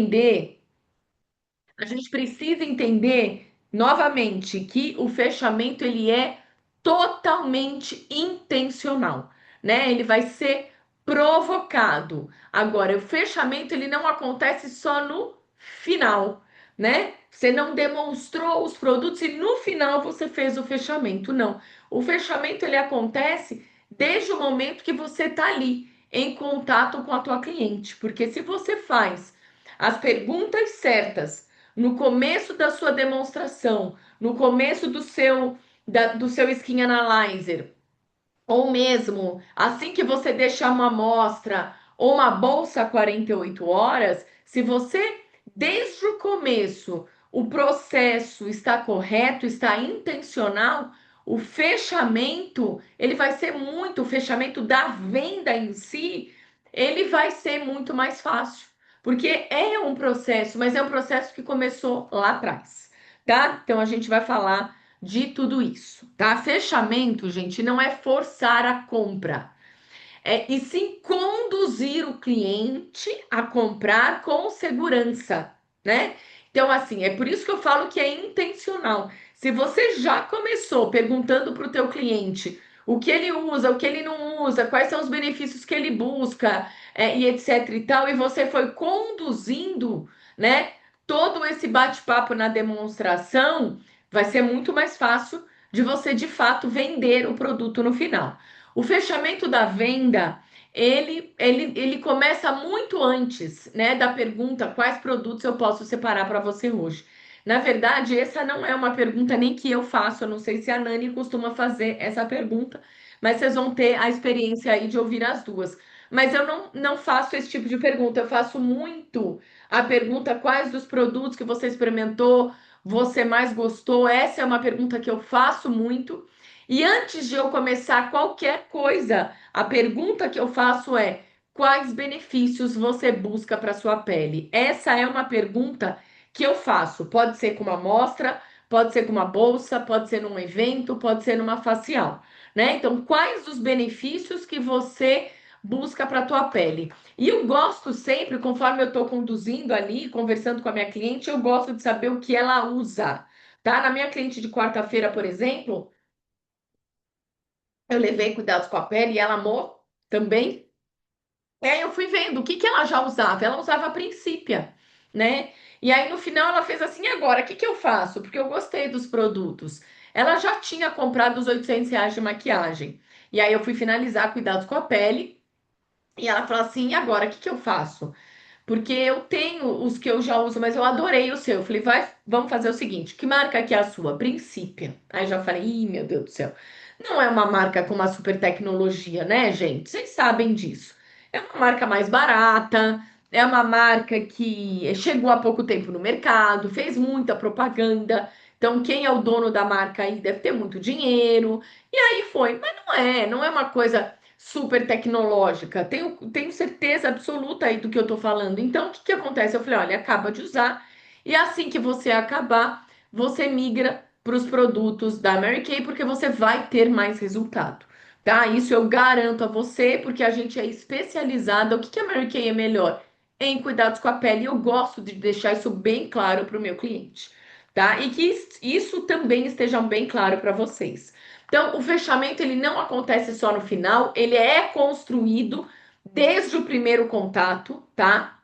entender, a gente precisa entender novamente que o fechamento ele é totalmente intencional, né? Ele vai ser provocado. Agora, o fechamento ele não acontece só no final, né? Você não demonstrou os produtos e no final você fez o fechamento, não. O fechamento ele acontece desde o momento que você está ali em contato com a tua cliente, porque se você faz as perguntas certas no começo da sua demonstração, no começo do seu Skin Analyzer, ou mesmo assim que você deixar uma amostra ou uma bolsa 48 horas, se você, desde o começo, o processo está correto, está intencional, o fechamento, ele vai ser muito, o fechamento da venda em si, ele vai ser muito mais fácil. Porque é um processo, mas é um processo que começou lá atrás, tá? Então a gente vai falar de tudo isso, tá? Fechamento, gente, não é forçar a compra, e sim conduzir o cliente a comprar com segurança, né? Então, assim, é por isso que eu falo que é intencional. Se você já começou perguntando para o teu cliente o que ele usa, o que ele não usa, quais são os benefícios que ele busca, e etc e tal, e você foi conduzindo, né, todo esse bate-papo na demonstração, vai ser muito mais fácil de você, de fato, vender o produto no final. O fechamento da venda, ele começa muito antes, né, da pergunta quais produtos eu posso separar para você hoje. Na verdade, essa não é uma pergunta nem que eu faço, eu não sei se a Nani costuma fazer essa pergunta, mas vocês vão ter a experiência aí de ouvir as duas. Mas eu não faço esse tipo de pergunta, eu faço muito a pergunta quais dos produtos que você experimentou você mais gostou. Essa é uma pergunta que eu faço muito. E antes de eu começar qualquer coisa, a pergunta que eu faço é: quais benefícios você busca para sua pele? Essa é uma pergunta que eu faço. Pode ser com uma amostra, pode ser com uma bolsa, pode ser num evento, pode ser numa facial, né? Então, quais os benefícios que você busca para a tua pele? E eu gosto sempre, conforme eu estou conduzindo ali, conversando com a minha cliente, eu gosto de saber o que ela usa, tá? Na minha cliente de quarta-feira, por exemplo, eu levei cuidados com a pele e ela amou também. E aí eu fui vendo o que que ela já usava. Ela usava a Princípia, né? E aí no final ela fez assim, agora, o que que eu faço? Porque eu gostei dos produtos. Ela já tinha comprado os R$ 800 de maquiagem. E aí eu fui finalizar cuidados com a pele. E ela falou assim, e agora, o que que eu faço? Porque eu tenho os que eu já uso, mas eu adorei o seu. Eu falei, vai, vamos fazer o seguinte: que marca que é a sua? Princípio. Aí já falei, ih, meu Deus do céu. Não é uma marca com uma super tecnologia, né, gente? Vocês sabem disso. É uma marca mais barata, é uma marca que chegou há pouco tempo no mercado, fez muita propaganda. Então, quem é o dono da marca aí deve ter muito dinheiro. E aí foi. Mas não é uma coisa super tecnológica. Tenho certeza absoluta aí do que eu tô falando. Então, o que que acontece? Eu falei, olha, acaba de usar, e assim que você acabar, você migra para os produtos da Mary Kay, porque você vai ter mais resultado. Tá? Isso eu garanto a você, porque a gente é especializada. O que que a Mary Kay é melhor? Em cuidados com a pele. E eu gosto de deixar isso bem claro para o meu cliente, tá? E que isso também esteja bem claro para vocês. Então, o fechamento ele não acontece só no final, ele é construído desde o primeiro contato, tá?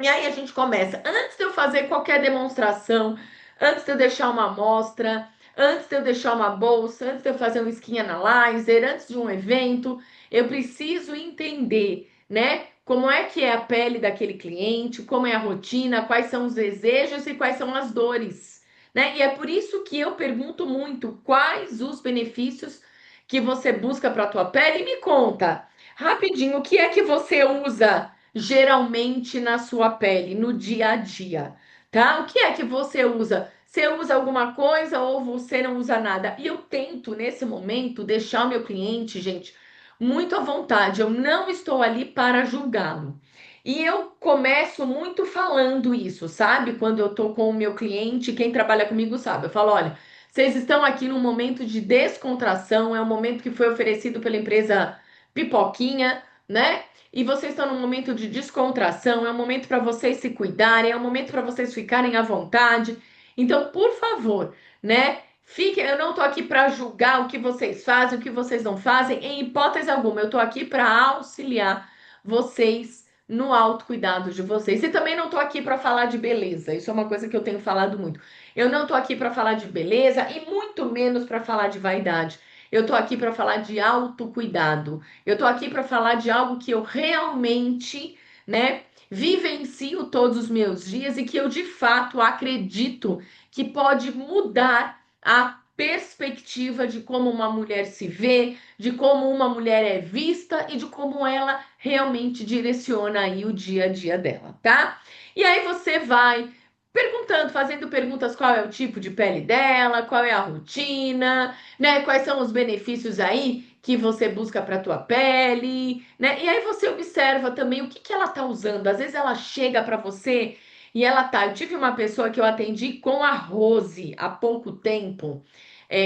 E aí a gente começa, antes de eu fazer qualquer demonstração, antes de eu deixar uma amostra, antes de eu deixar uma bolsa, antes de eu fazer um skin analyzer, antes de um evento, eu preciso entender, né? Como é que é a pele daquele cliente, como é a rotina, quais são os desejos e quais são as dores, né? E é por isso que eu pergunto muito quais os benefícios que você busca para a tua pele. E me conta rapidinho, o que é que você usa geralmente na sua pele, no dia a dia, tá? O que é que você usa? Você usa alguma coisa ou você não usa nada? E eu tento, nesse momento, deixar o meu cliente, gente, muito à vontade. Eu não estou ali para julgá-lo. E eu começo muito falando isso, sabe? Quando eu tô com o meu cliente, quem trabalha comigo sabe. Eu falo, olha, vocês estão aqui num momento de descontração, é um momento que foi oferecido pela empresa Pipoquinha, né? E vocês estão num momento de descontração, é um momento para vocês se cuidarem, é um momento para vocês ficarem à vontade. Então, por favor, né? Fiquem, eu não tô aqui para julgar o que vocês fazem, o que vocês não fazem, em hipótese alguma. Eu tô aqui para auxiliar vocês no autocuidado de vocês. E também não tô aqui para falar de beleza. Isso é uma coisa que eu tenho falado muito. Eu não tô aqui para falar de beleza e muito menos para falar de vaidade. Eu tô aqui para falar de autocuidado. Eu tô aqui para falar de algo que eu realmente, né, vivencio todos os meus dias e que eu de fato acredito que pode mudar a perspectiva de como uma mulher se vê, de como uma mulher é vista e de como ela realmente direciona aí o dia a dia dela, tá? E aí você vai perguntando, fazendo perguntas qual é o tipo de pele dela, qual é a rotina, né? Quais são os benefícios aí que você busca para tua pele, né? E aí você observa também o que que ela tá usando. Às vezes ela chega para você e ela tá. Eu tive uma pessoa que eu atendi com a Rose há pouco tempo.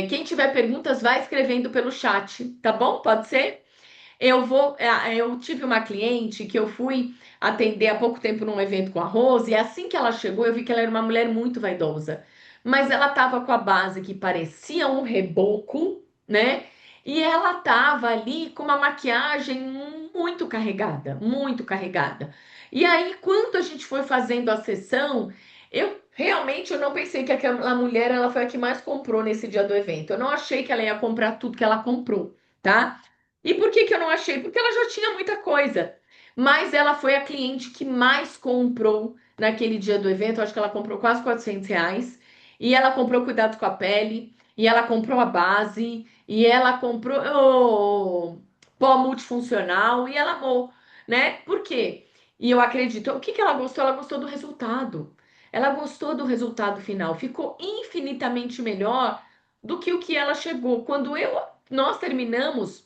Quem tiver perguntas, vai escrevendo pelo chat, tá bom? Pode ser? Eu tive uma cliente que eu fui atender há pouco tempo num evento com a Rose, e assim que ela chegou, eu vi que ela era uma mulher muito vaidosa. Mas ela tava com a base que parecia um reboco, né? E ela tava ali com uma maquiagem muito carregada, muito carregada. E aí, quando a gente foi fazendo a sessão, eu não pensei que aquela mulher ela foi a que mais comprou nesse dia do evento. Eu não achei que ela ia comprar tudo que ela comprou, tá? E por que que eu não achei? Porque ela já tinha muita coisa. Mas ela foi a cliente que mais comprou naquele dia do evento. Eu acho que ela comprou quase R$ 400. E ela comprou cuidado com a pele. E ela comprou a base. E ela comprou o pó multifuncional. E ela amou, né? Por quê? E eu acredito. O que que ela gostou? Ela gostou do resultado. Ela gostou do resultado final. Ficou infinitamente melhor do que o que ela chegou. Nós terminamos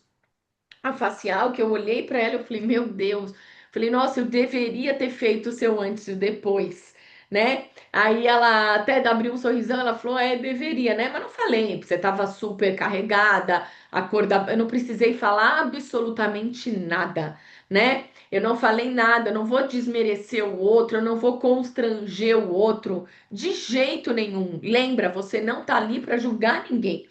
a facial, que eu olhei para ela, eu falei, meu Deus, falei, nossa, eu deveria ter feito o seu antes e depois, né? Aí ela até abriu um sorrisão, ela falou, deveria, né? Mas não falei, você tava super carregada, a cor da... Eu não precisei falar absolutamente nada, né? Eu não falei nada, eu não vou desmerecer o outro, eu não vou constranger o outro de jeito nenhum. Lembra, você não tá ali para julgar ninguém.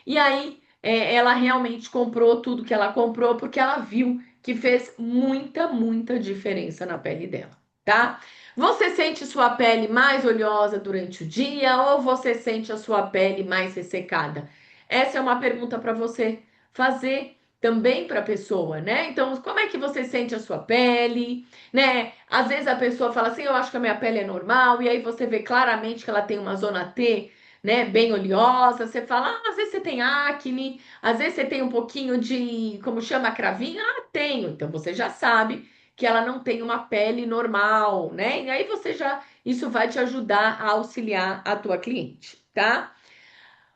E aí, ela realmente comprou tudo que ela comprou porque ela viu que fez muita, muita diferença na pele dela, tá? Você sente sua pele mais oleosa durante o dia ou você sente a sua pele mais ressecada? Essa é uma pergunta para você fazer também para a pessoa, né? Então, como é que você sente a sua pele, né? Às vezes a pessoa fala assim, eu acho que a minha pele é normal, e aí você vê claramente que ela tem uma zona T, né, bem oleosa, você fala, às vezes você tem acne, às vezes você tem um pouquinho de, como chama, cravinho? Ah, tenho. Então você já sabe que ela não tem uma pele normal, né? E aí isso vai te ajudar a auxiliar a tua cliente, tá?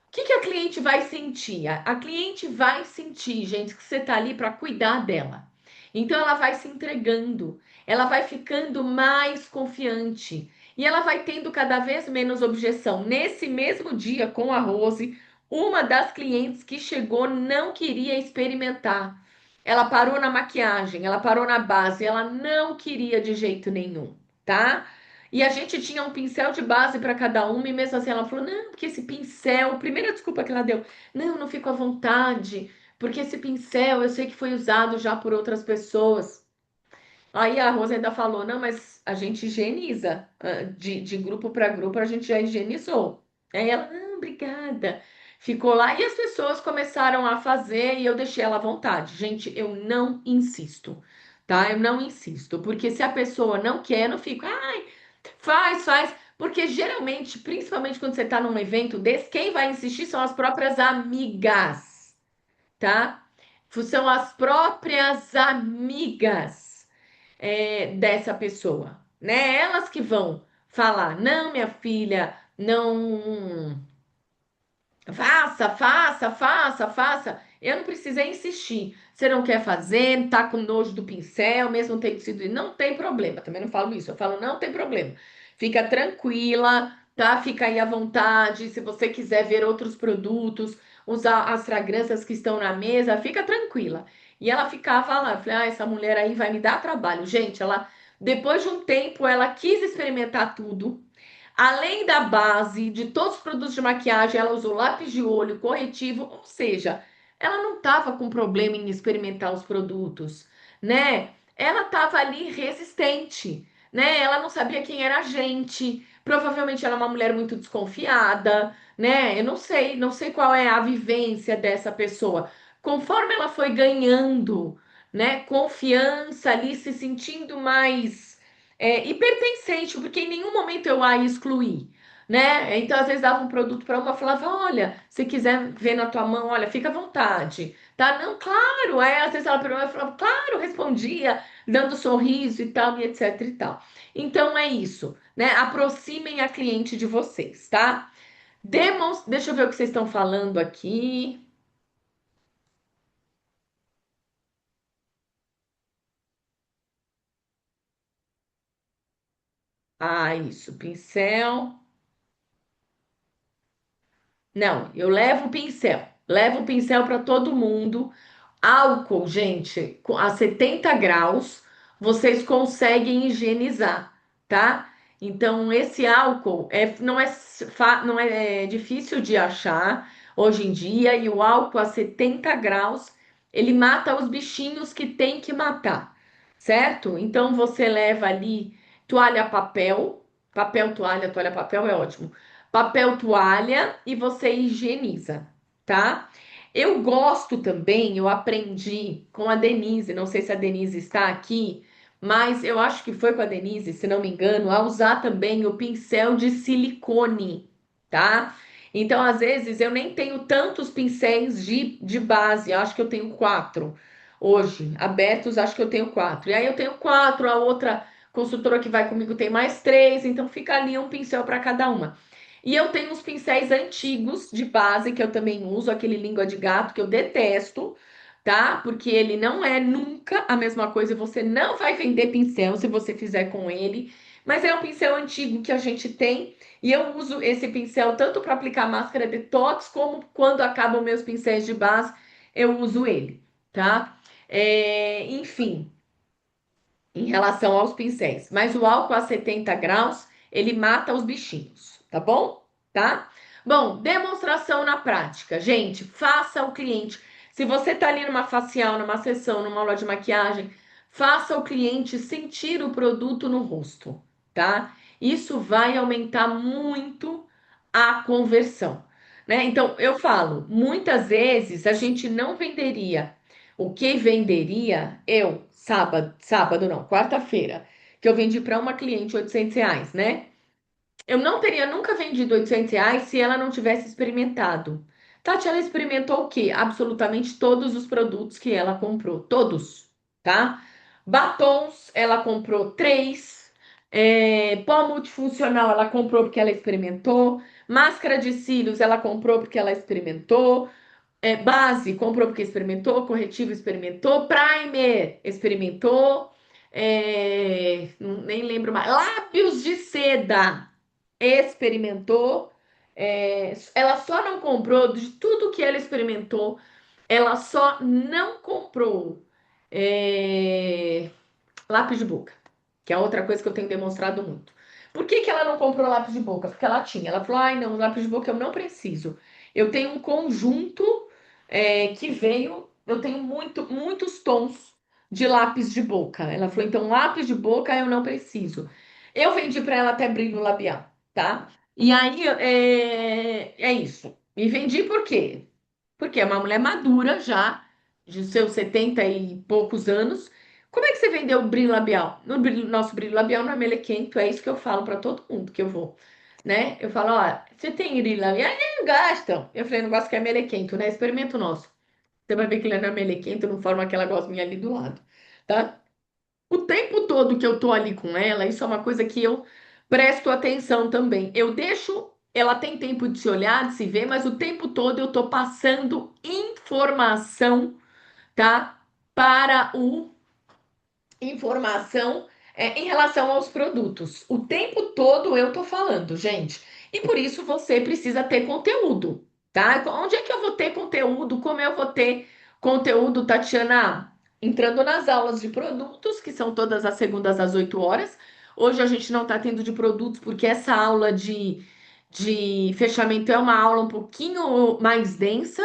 O que que a cliente vai sentir? A cliente vai sentir, gente, que você tá ali para cuidar dela. Então ela vai se entregando, ela vai ficando mais confiante e ela vai tendo cada vez menos objeção. Nesse mesmo dia com a Rose, uma das clientes que chegou não queria experimentar. Ela parou na maquiagem, ela parou na base, ela não queria de jeito nenhum, tá? E a gente tinha um pincel de base para cada uma, e mesmo assim ela falou: não, porque esse pincel, primeira desculpa que ela deu, não, não fico à vontade, porque esse pincel eu sei que foi usado já por outras pessoas. Aí a Rosa ainda falou: não, mas a gente higieniza, de grupo para grupo a gente já higienizou. Aí ela: não, obrigada. Ficou lá e as pessoas começaram a fazer e eu deixei ela à vontade. Gente, eu não insisto, tá? Eu não insisto, porque se a pessoa não quer, eu não fico, ai, faz, porque geralmente, principalmente quando você tá num evento desse, quem vai insistir são as próprias amigas, tá? São as próprias amigas, dessa pessoa, né? Elas que vão falar, não, minha filha, não faça. Eu não precisei insistir. Você não quer fazer, tá com nojo do pincel, mesmo tendo sido. Não tem problema. Também não falo isso. Eu falo, não tem problema. Fica tranquila, tá? Fica aí à vontade. Se você quiser ver outros produtos, usar as fragrâncias que estão na mesa, fica tranquila. E ela ficava lá, eu falei, ah, essa mulher aí vai me dar trabalho. Gente, ela, depois de um tempo, ela quis experimentar tudo. Além da base, de todos os produtos de maquiagem, ela usou lápis de olho, corretivo, ou seja, ela não estava com problema em experimentar os produtos, né? Ela estava ali resistente, né? Ela não sabia quem era a gente. Provavelmente ela é uma mulher muito desconfiada, né? Eu não sei qual é a vivência dessa pessoa. Conforme ela foi ganhando, né, confiança ali, se sentindo mais e pertencente, porque em nenhum momento eu a excluí, né? Então, às vezes, dava um produto para uma, falava: olha, se quiser ver na tua mão, olha, fica à vontade, tá? Não, claro. Aí, às vezes, ela perguntava, eu falava: claro, respondia, dando sorriso e tal, e etc e tal. Então, é isso, né? Aproximem a cliente de vocês, tá? Deixa eu ver o que vocês estão falando aqui. Ah, isso, pincel. Não, eu levo o pincel. Levo o pincel para todo mundo. Álcool, gente, a 70 graus, vocês conseguem higienizar, tá? Então, esse álcool não é difícil de achar hoje em dia, e o álcool a 70 graus, ele mata os bichinhos que tem que matar, certo? Então, você leva ali toalha papel, papel toalha, toalha papel é ótimo. Papel toalha e você higieniza, tá? Eu gosto também, eu aprendi com a Denise, não sei se a Denise está aqui, mas eu acho que foi com a Denise, se não me engano, a usar também o pincel de silicone, tá? Então, às vezes, eu nem tenho tantos pincéis de base, eu acho que eu tenho quatro hoje, abertos, acho que eu tenho quatro. E aí eu tenho quatro, a outra consultora que vai comigo tem mais três, então fica ali um pincel para cada uma. E eu tenho uns pincéis antigos de base que eu também uso, aquele língua de gato que eu detesto, tá? Porque ele não é nunca a mesma coisa e você não vai vender pincel se você fizer com ele. Mas é um pincel antigo que a gente tem e eu uso esse pincel tanto para aplicar máscara detox como quando acabam meus pincéis de base, eu uso ele, tá? Enfim, em relação aos pincéis. Mas o álcool a 70 graus, ele mata os bichinhos, tá bom? Tá? Bom, demonstração na prática. Gente, faça o cliente. Se você tá ali numa facial, numa sessão, numa aula de maquiagem, faça o cliente sentir o produto no rosto, tá? Isso vai aumentar muito a conversão, né? Então, eu falo, muitas vezes a gente não venderia o que venderia eu, sábado não, quarta-feira, que eu vendi para uma cliente R$ 800, né? Eu não teria nunca vendido R$ 800 se ela não tivesse experimentado. Tati, ela experimentou o quê? Absolutamente todos os produtos que ela comprou, todos, tá? Batons, ela comprou três. Pó multifuncional, ela comprou porque ela experimentou. Máscara de cílios, ela comprou porque ela experimentou. Base, comprou porque experimentou, corretivo experimentou, primer experimentou, nem lembro mais, lábios de seda experimentou, ela só não comprou, de tudo que ela experimentou, ela só não comprou é, lápis de boca, que é outra coisa que eu tenho demonstrado muito. Por que que ela não comprou lápis de boca? Porque ela tinha. Ela falou: ai, não, lápis de boca eu não preciso. Eu tenho um conjunto que veio, eu tenho muitos tons de lápis de boca. Ela falou: então, lápis de boca eu não preciso. Eu vendi para ela até brilho labial, tá? E aí é isso. E vendi por quê? Porque é uma mulher madura já, de seus 70 e poucos anos. Como é que você vendeu o brilho labial? Nosso brilho labial não é melequento, é isso que eu falo para todo mundo que eu vou, né? Eu falo, ó, você tem brilho labial? Eles não gastam. Eu falei, não gosto que é melequento, né? Experimenta o nosso. Você vai ver que ele não é melequento, não forma aquela gosminha ali do lado, tá? O tempo todo que eu tô ali com ela, isso é uma coisa que eu presto atenção também. Eu deixo, ela tem tempo de se olhar, de se ver, mas o tempo todo eu tô passando informação, tá? Para o informação em relação aos produtos. O tempo todo eu tô falando, gente. E por isso você precisa ter conteúdo, tá? Onde é que eu vou ter conteúdo? Como eu vou ter Conteúdo, Tatiana, entrando nas aulas de produtos, que são todas as segundas às 8 horas. Hoje a gente não está tendo de produtos, porque essa aula de fechamento é uma aula um pouquinho mais densa,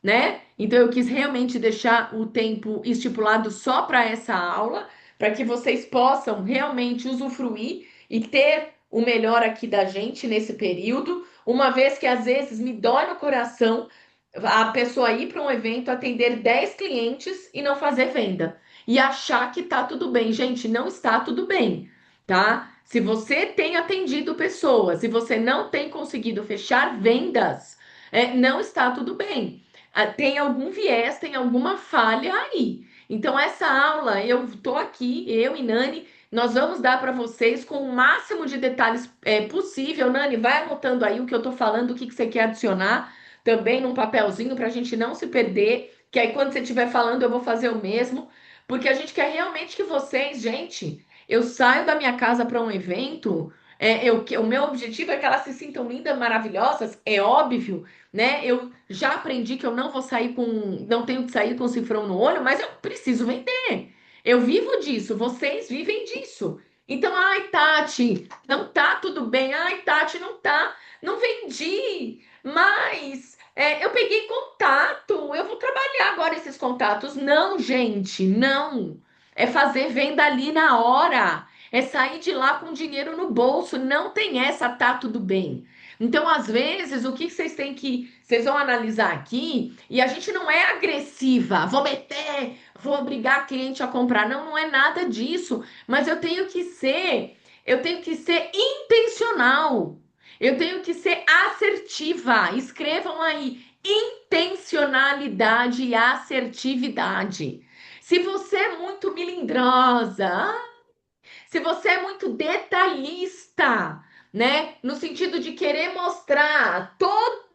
né? Então eu quis realmente deixar o tempo estipulado só para essa aula, para que vocês possam realmente usufruir e ter o melhor aqui da gente nesse período, uma vez que às vezes me dói no coração a pessoa ir para um evento, atender 10 clientes e não fazer venda. E achar que tá tudo bem. Gente, não está tudo bem, tá? Se você tem atendido pessoas e você não tem conseguido fechar vendas, não está tudo bem. Tem algum viés, tem alguma falha aí. Então, essa aula, eu tô aqui, eu e Nani, nós vamos dar para vocês com o máximo de detalhes possível. Nani, vai anotando aí o que eu tô falando, o que você quer adicionar também num papelzinho para a gente não se perder, que aí quando você estiver falando eu vou fazer o mesmo, porque a gente quer realmente que vocês, gente, eu saio da minha casa para um evento, o meu objetivo é que elas se sintam lindas, maravilhosas, é óbvio, né? Eu já aprendi que eu não vou sair não tenho que sair com cifrão no olho, mas eu preciso vender. Eu vivo disso, vocês vivem disso. Então, ai, Tati, não tá tudo bem. Ai, Tati, não vendi. Mas eu peguei contato, eu vou trabalhar agora esses contatos. Não, gente, não. É fazer venda ali na hora. É sair de lá com dinheiro no bolso. Não tem essa, tá tudo bem. Então, às vezes, o que vocês têm que. Vocês vão analisar aqui, e a gente não é agressiva, vou meter, vou obrigar a cliente a comprar. Não, não é nada disso. Mas eu tenho que ser intencional. Eu tenho que ser assertiva. Escrevam aí intencionalidade e assertividade. Se você é muito melindrosa, se você é muito detalhista, né, no sentido de querer mostrar todo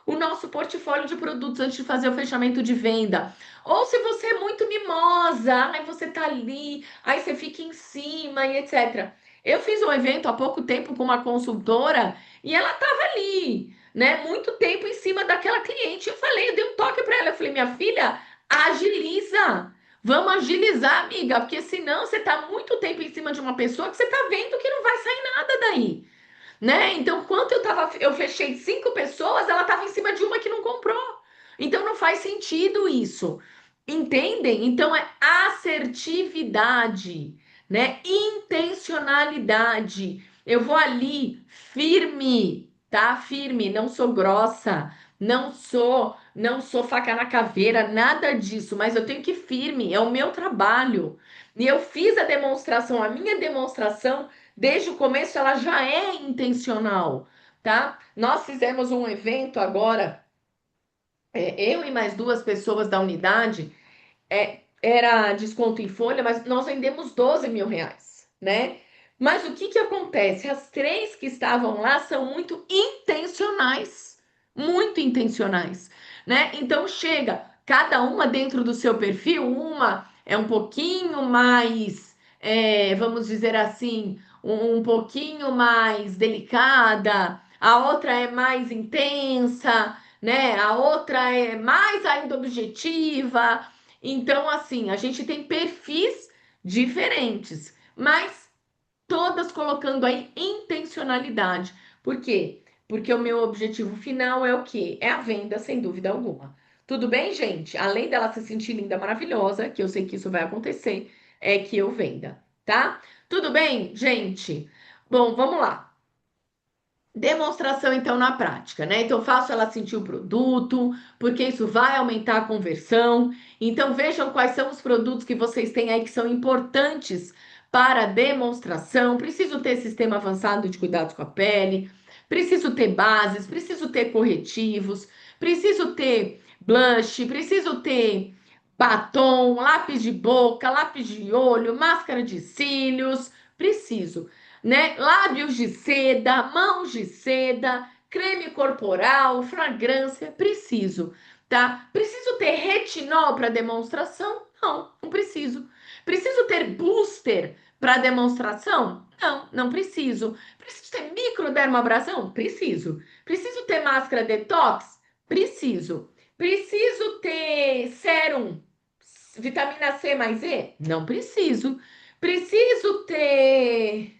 o nosso portfólio de produtos antes de fazer o fechamento de venda, ou se você é muito mimosa, aí você tá ali, aí você fica em cima e etc. Eu fiz um evento há pouco tempo com uma consultora e ela tava ali, né, muito tempo em cima daquela cliente. Eu dei um toque para ela, eu falei, minha filha, agiliza. Vamos agilizar, amiga, porque senão você tá muito tempo em cima de uma pessoa que você tá vendo que não vai sair nada daí, né? Então, quando eu fechei 5 pessoas, ela tava em cima de uma que não comprou. Então, não faz sentido isso. Entendem? Então, é assertividade, né? Intencionalidade. Eu vou ali firme, tá? Firme, não sou grossa, não sou faca na caveira, nada disso, mas eu tenho que ir firme, é o meu trabalho. E eu fiz a demonstração, a minha demonstração, desde o começo, ela já é intencional, tá? Nós fizemos um evento agora, eu e mais 2 pessoas da unidade, era desconto em folha, mas nós vendemos 12 mil reais, né? Mas o que que acontece? As 3 que estavam lá são muito intencionais, né? Então chega, cada uma dentro do seu perfil, uma é um pouquinho mais, vamos dizer assim, um pouquinho mais delicada, a outra é mais intensa, né? A outra é mais ainda objetiva. Então, assim, a gente tem perfis diferentes, mas todas colocando aí intencionalidade. Por quê? Porque o meu objetivo final é o quê? É a venda, sem dúvida alguma. Tudo bem, gente? Além dela se sentir linda, maravilhosa, que eu sei que isso vai acontecer, é que eu venda, tá? Tudo bem, gente? Bom, vamos lá. Demonstração, então, na prática, né? Então, faço ela sentir o produto, porque isso vai aumentar a conversão. Então, vejam quais são os produtos que vocês têm aí que são importantes para demonstração. Preciso ter sistema avançado de cuidados com a pele, preciso ter bases, preciso ter corretivos, preciso ter blush, preciso ter batom, lápis de boca, lápis de olho, máscara de cílios. Preciso, né? Lábios de seda, mãos de seda, creme corporal, fragrância, preciso, tá? Preciso ter retinol para demonstração? Não, não preciso. Preciso ter booster para demonstração? Não, não preciso. Preciso ter microdermabrasão? Preciso. Preciso ter máscara detox? Preciso. Preciso ter sérum, vitamina C mais E? Não preciso. Preciso ter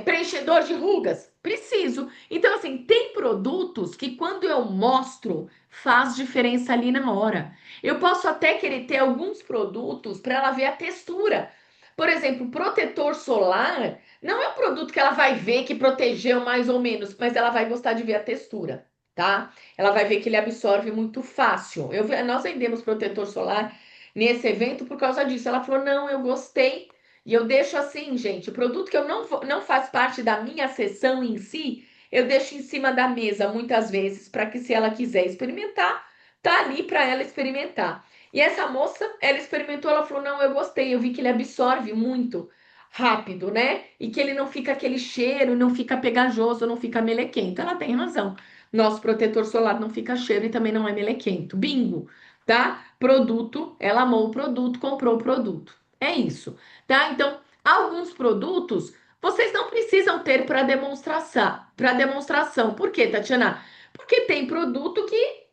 preenchedor de rugas? Preciso. Então, assim, tem produtos que quando eu mostro, faz diferença ali na hora. Eu posso até querer ter alguns produtos para ela ver a textura. Por exemplo, protetor solar não é um produto que ela vai ver que protegeu mais ou menos, mas ela vai gostar de ver a textura, tá? Ela vai ver que ele absorve muito fácil. Nós vendemos protetor solar nesse evento por causa disso. Ela falou: não, eu gostei e eu deixo assim, gente, o produto que eu não faz parte da minha sessão em si, eu deixo em cima da mesa muitas vezes para que se ela quiser experimentar, tá ali para ela experimentar. E essa moça, ela experimentou, ela falou: "Não, eu gostei, eu vi que ele absorve muito rápido, né? E que ele não fica aquele cheiro, não fica pegajoso, não fica melequento". Ela tem razão. Nosso protetor solar não fica cheiro e também não é melequento. Bingo, tá? Produto, ela amou o produto, comprou o produto. É isso, tá? Então, alguns produtos vocês não precisam ter para demonstração, para demonstração. Por quê, Tatiana? Porque tem produto que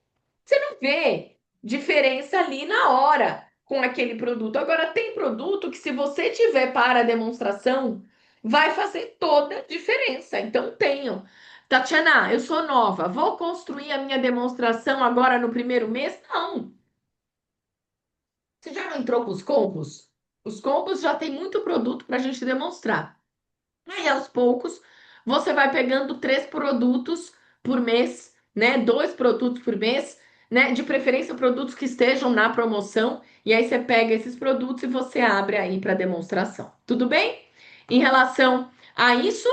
você não vê diferença ali na hora com aquele produto. Agora, tem produto que, se você tiver para demonstração, vai fazer toda a diferença. Então, tenham. Tatiana, eu sou nova, vou construir a minha demonstração agora no primeiro mês? Não. Você já não entrou com os combos? Os combos já tem muito produto para a gente demonstrar. Aí, aos poucos, você vai pegando 3 produtos por mês, né? 2 produtos por mês, né? De preferência, produtos que estejam na promoção. E aí, você pega esses produtos e você abre aí para demonstração. Tudo bem? Em relação a isso,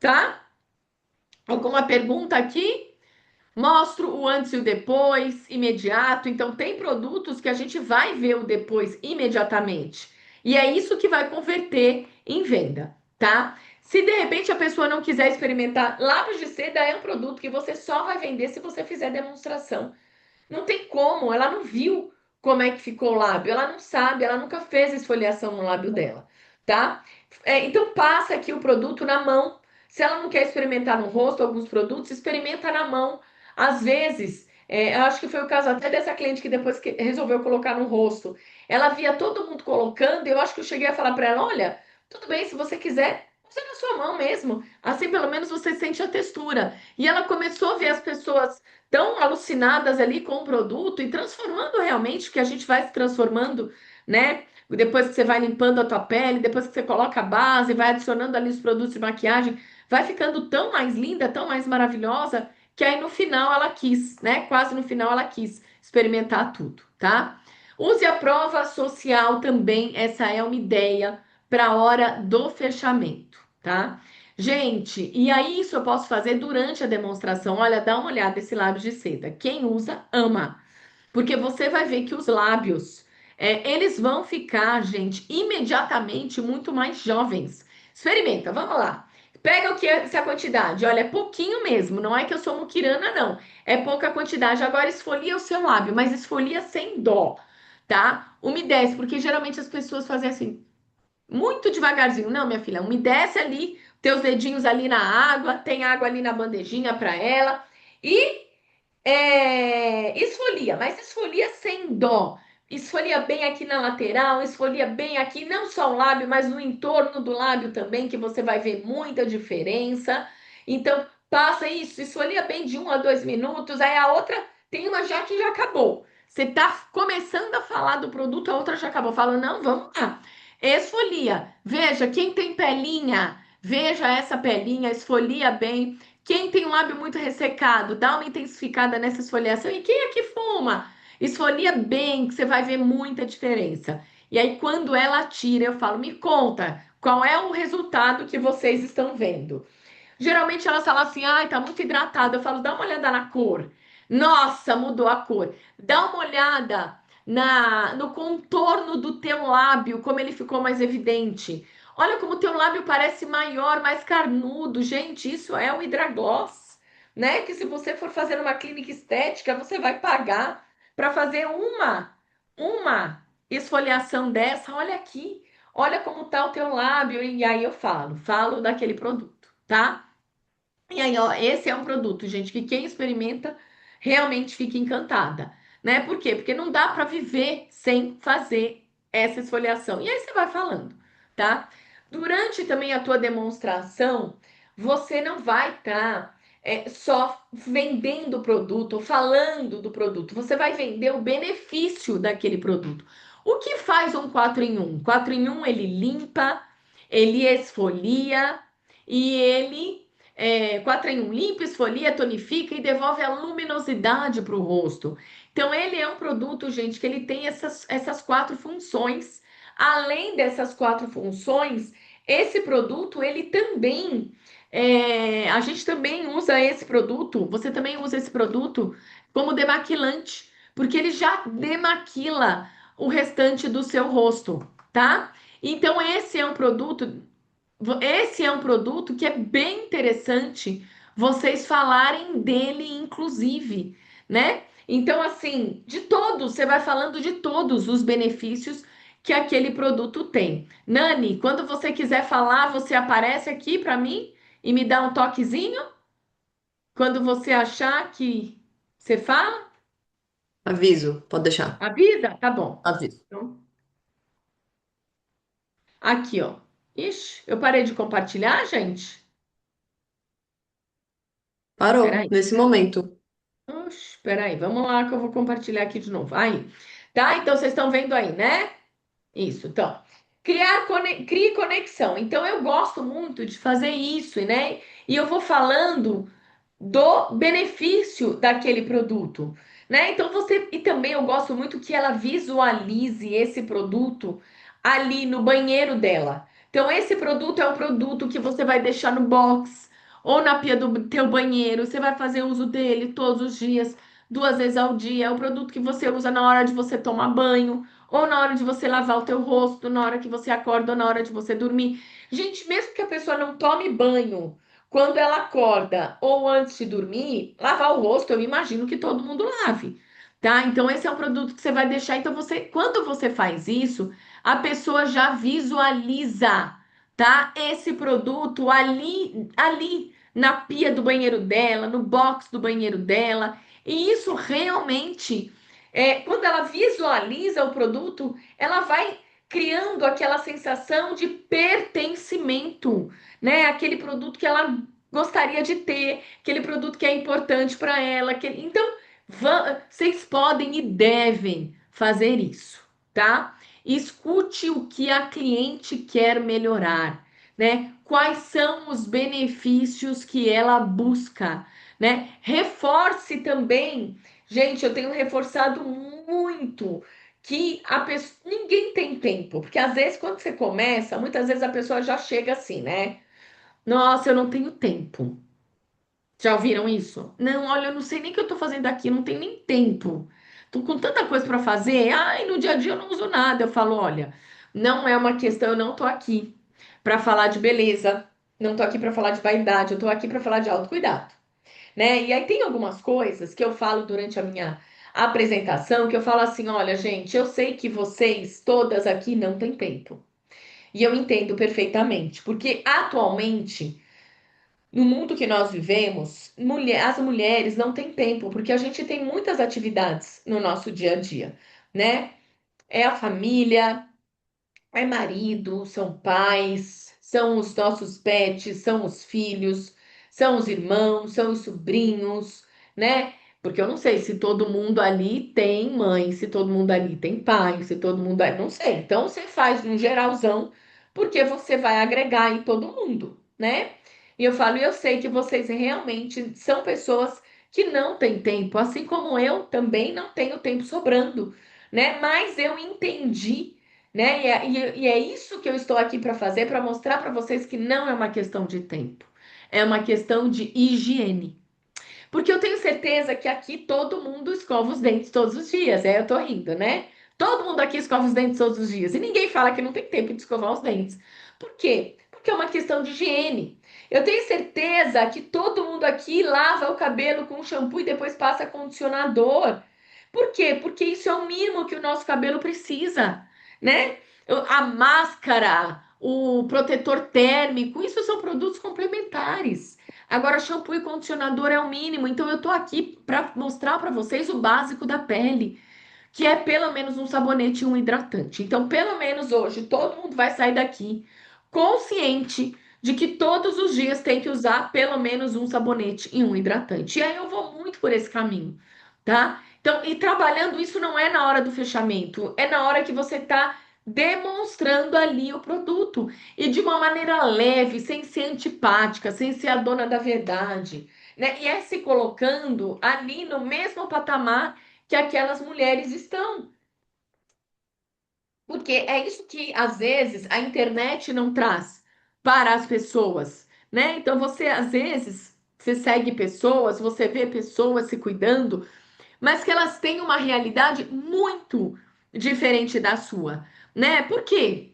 tá? Alguma pergunta aqui? Mostro o antes e o depois, imediato. Então, tem produtos que a gente vai ver o depois imediatamente. E é isso que vai converter em venda, tá? Se de repente a pessoa não quiser experimentar, lápis de seda é um produto que você só vai vender se você fizer demonstração. Não tem como, ela não viu como é que ficou o lábio, ela não sabe, ela nunca fez esfoliação no lábio dela, tá? Então passa aqui o produto na mão. Se ela não quer experimentar no rosto alguns produtos, experimenta na mão. Às vezes, eu acho que foi o caso até dessa cliente que depois que resolveu colocar no rosto, ela via todo mundo colocando, e eu acho que eu cheguei a falar para ela: olha, tudo bem, se você quiser, usa na sua mão mesmo. Assim pelo menos você sente a textura. E ela começou a ver as pessoas tão alucinadas ali com o produto e transformando realmente, que a gente vai se transformando, né? Depois que você vai limpando a tua pele, depois que você coloca a base, vai adicionando ali os produtos de maquiagem, vai ficando tão mais linda, tão mais maravilhosa, que aí no final ela quis, né? Quase no final ela quis experimentar tudo, tá? Use a prova social também, essa é uma ideia para a hora do fechamento, tá? Gente, e aí isso eu posso fazer durante a demonstração. Olha, dá uma olhada esse lábio de seda. Quem usa, ama. Porque você vai ver que os lábios, eles vão ficar, gente, imediatamente muito mais jovens. Experimenta, vamos lá. Pega o que é essa quantidade. Olha, é pouquinho mesmo. Não é que eu sou muquirana, não. É pouca quantidade. Agora esfolia o seu lábio, mas esfolia sem dó, tá? Umedece, porque geralmente as pessoas fazem assim muito devagarzinho. Não, minha filha, umedece ali, teus dedinhos ali na água, tem água ali na bandejinha para ela e esfolia, mas esfolia sem dó. Esfolia bem aqui na lateral, esfolia bem aqui, não só o lábio, mas no entorno do lábio também, que você vai ver muita diferença. Então, passa isso, esfolia bem de 1 a 2 minutos. Aí a outra tem uma já que já acabou. Você tá começando a falar do produto, a outra já acabou. Fala, não, vamos lá. Esfolia. Veja, quem tem pelinha, veja essa pelinha, esfolia bem. Quem tem um lábio muito ressecado, dá uma intensificada nessa esfoliação. E quem aqui fuma? Esfolia bem, que você vai ver muita diferença. E aí, quando ela tira, eu falo, me conta, qual é o resultado que vocês estão vendo? Geralmente elas falam assim, ai, tá muito hidratado. Eu falo, dá uma olhada na cor. Nossa, mudou a cor. Dá uma olhada no contorno do teu lábio, como ele ficou mais evidente. Olha como o teu lábio parece maior, mais carnudo. Gente, isso é o Hidragloss, né? Que se você for fazer uma clínica estética, você vai pagar para fazer uma esfoliação dessa. Olha aqui. Olha como tá o teu lábio. E aí eu falo daquele produto, tá? E aí, ó, esse é um produto, gente, que quem experimenta realmente fica encantada, né? Por quê? Porque não dá para viver sem fazer essa esfoliação. E aí você vai falando, tá? Durante também a tua demonstração, você não vai estar só vendendo o produto ou falando do produto, você vai vender o benefício daquele produto. O que faz um 4 em 1? 4 em 1 ele limpa, ele esfolia e ele 4 em 1 limpa, esfolia, tonifica e devolve a luminosidade para o rosto. Então, ele é um produto, gente, que ele tem essas quatro funções. Além dessas quatro funções, esse produto, ele também. A gente também usa esse produto, você também usa esse produto como demaquilante, porque ele já demaquila o restante do seu rosto, tá? Então, esse é um produto que é bem interessante vocês falarem dele, inclusive, né? Então, assim, de todos, você vai falando de todos os benefícios que aquele produto tem. Nani, quando você quiser falar, você aparece aqui para mim e me dá um toquezinho. Quando você achar que você fala, Aviso, pode deixar. avisa, tá bom. Aviso. Então, aqui, ó. Ixi, eu parei de compartilhar, gente? Parou Peraí. nesse momento. Oxe, peraí, vamos lá que eu vou compartilhar aqui de novo. Aí, tá? Então vocês estão vendo aí, né? Isso, então. Crie conexão. Então eu gosto muito de fazer isso, né? E eu vou falando do benefício daquele produto, né? Então você e também eu gosto muito que ela visualize esse produto ali no banheiro dela. Então esse produto é um produto que você vai deixar no box ou na pia do teu banheiro, você vai fazer uso dele todos os dias, 2 vezes ao dia. É o produto que você usa na hora de você tomar banho, ou na hora de você lavar o teu rosto, na hora que você acorda, ou na hora de você dormir. Gente, mesmo que a pessoa não tome banho, quando ela acorda ou antes de dormir, lavar o rosto, eu imagino que todo mundo lave, tá? Então esse é um produto que você vai deixar. Então quando você faz isso, a pessoa já visualiza, tá? Esse produto ali na pia do banheiro dela, no box do banheiro dela. E isso realmente, quando ela visualiza o produto, ela vai criando aquela sensação de pertencimento, né? Aquele produto que ela gostaria de ter, aquele produto que é importante para ela. Então, vocês podem e devem fazer isso, tá? Escute o que a cliente quer melhorar, né? Quais são os benefícios que ela busca, né? Reforce também. Gente, eu tenho reforçado muito que a pessoa, ninguém tem tempo, porque às vezes quando você começa, muitas vezes a pessoa já chega assim, né? Nossa, eu não tenho tempo. Já ouviram isso? Não, olha, eu não sei nem o que eu tô fazendo aqui, eu não tenho nem tempo. Tô com tanta coisa para fazer. Ai, no dia a dia eu não uso nada. Eu falo, olha, não é uma questão, eu não tô aqui para falar de beleza, não tô aqui para falar de vaidade, eu tô aqui para falar de autocuidado, né? E aí tem algumas coisas que eu falo durante a minha apresentação que eu falo assim, olha, gente, eu sei que vocês todas aqui não têm tempo. E eu entendo perfeitamente, porque atualmente no mundo que nós vivemos, as mulheres não têm tempo, porque a gente tem muitas atividades no nosso dia a dia, né? É a família, é marido, são pais, são os nossos pets, são os filhos, são os irmãos, são os sobrinhos, né? Porque eu não sei se todo mundo ali tem mãe, se todo mundo ali tem pai, se todo mundo ali, não sei. Então você faz um geralzão, porque você vai agregar em todo mundo, né? E eu falo, e eu sei que vocês realmente são pessoas que não têm tempo, assim como eu também não tenho tempo sobrando, né? Mas eu entendi, né? E é isso que eu estou aqui para fazer, para mostrar para vocês que não é uma questão de tempo, é uma questão de higiene. Porque eu tenho certeza que aqui todo mundo escova os dentes todos os dias. É, eu tô rindo, né? Todo mundo aqui escova os dentes todos os dias. E ninguém fala que não tem tempo de escovar os dentes. Por quê? Porque é uma questão de higiene. Eu tenho certeza que todo mundo aqui lava o cabelo com shampoo e depois passa condicionador. Por quê? Porque isso é o mínimo que o nosso cabelo precisa, né? A máscara, o protetor térmico, isso são produtos complementares. Agora, shampoo e condicionador é o mínimo. Então, eu tô aqui para mostrar para vocês o básico da pele, que é pelo menos um sabonete e um hidratante. Então, pelo menos hoje, todo mundo vai sair daqui consciente de que todos os dias tem que usar pelo menos um sabonete e um hidratante. E aí eu vou muito por esse caminho, tá? Então, e trabalhando isso não é na hora do fechamento, é na hora que você tá demonstrando ali o produto e de uma maneira leve, sem ser antipática, sem ser a dona da verdade, né? E é se colocando ali no mesmo patamar que aquelas mulheres estão. Porque é isso que às vezes a internet não traz para as pessoas, né? Então você às vezes você segue pessoas, você vê pessoas se cuidando, mas que elas têm uma realidade muito diferente da sua, né? Por quê?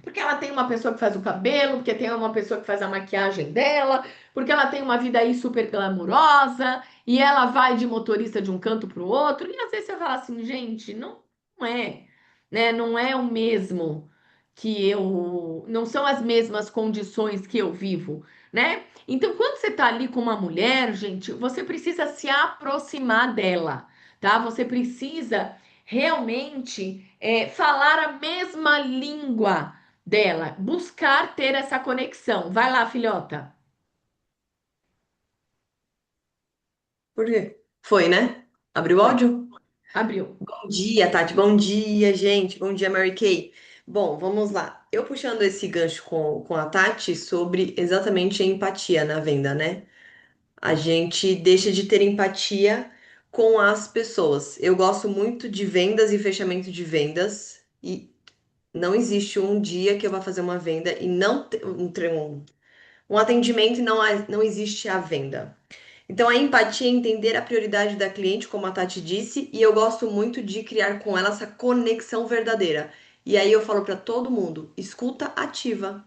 Porque ela tem uma pessoa que faz o cabelo, porque tem uma pessoa que faz a maquiagem dela, porque ela tem uma vida aí super glamurosa e ela vai de motorista de um canto para o outro. E às vezes você fala assim, gente, não é, né? Não é o mesmo que eu, não são as mesmas condições que eu vivo, né? Então, quando você tá ali com uma mulher, gente, você precisa se aproximar dela, tá? Você precisa realmente falar a mesma língua dela, buscar ter essa conexão. Vai lá, filhota. Por quê? Foi, né? Abriu o Foi, áudio? abriu. Bom dia, Tati. Bom dia, gente. Bom dia, Mary Kay. Bom, vamos lá. Eu puxando esse gancho com a Tati sobre exatamente a empatia na venda, né? A gente deixa de ter empatia com as pessoas. Eu gosto muito de vendas e fechamento de vendas, e não existe um dia que eu vá fazer uma venda e não um atendimento e não existe a venda. Então, a empatia é entender a prioridade da cliente, como a Tati disse, e eu gosto muito de criar com ela essa conexão verdadeira. E aí eu falo para todo mundo: escuta ativa.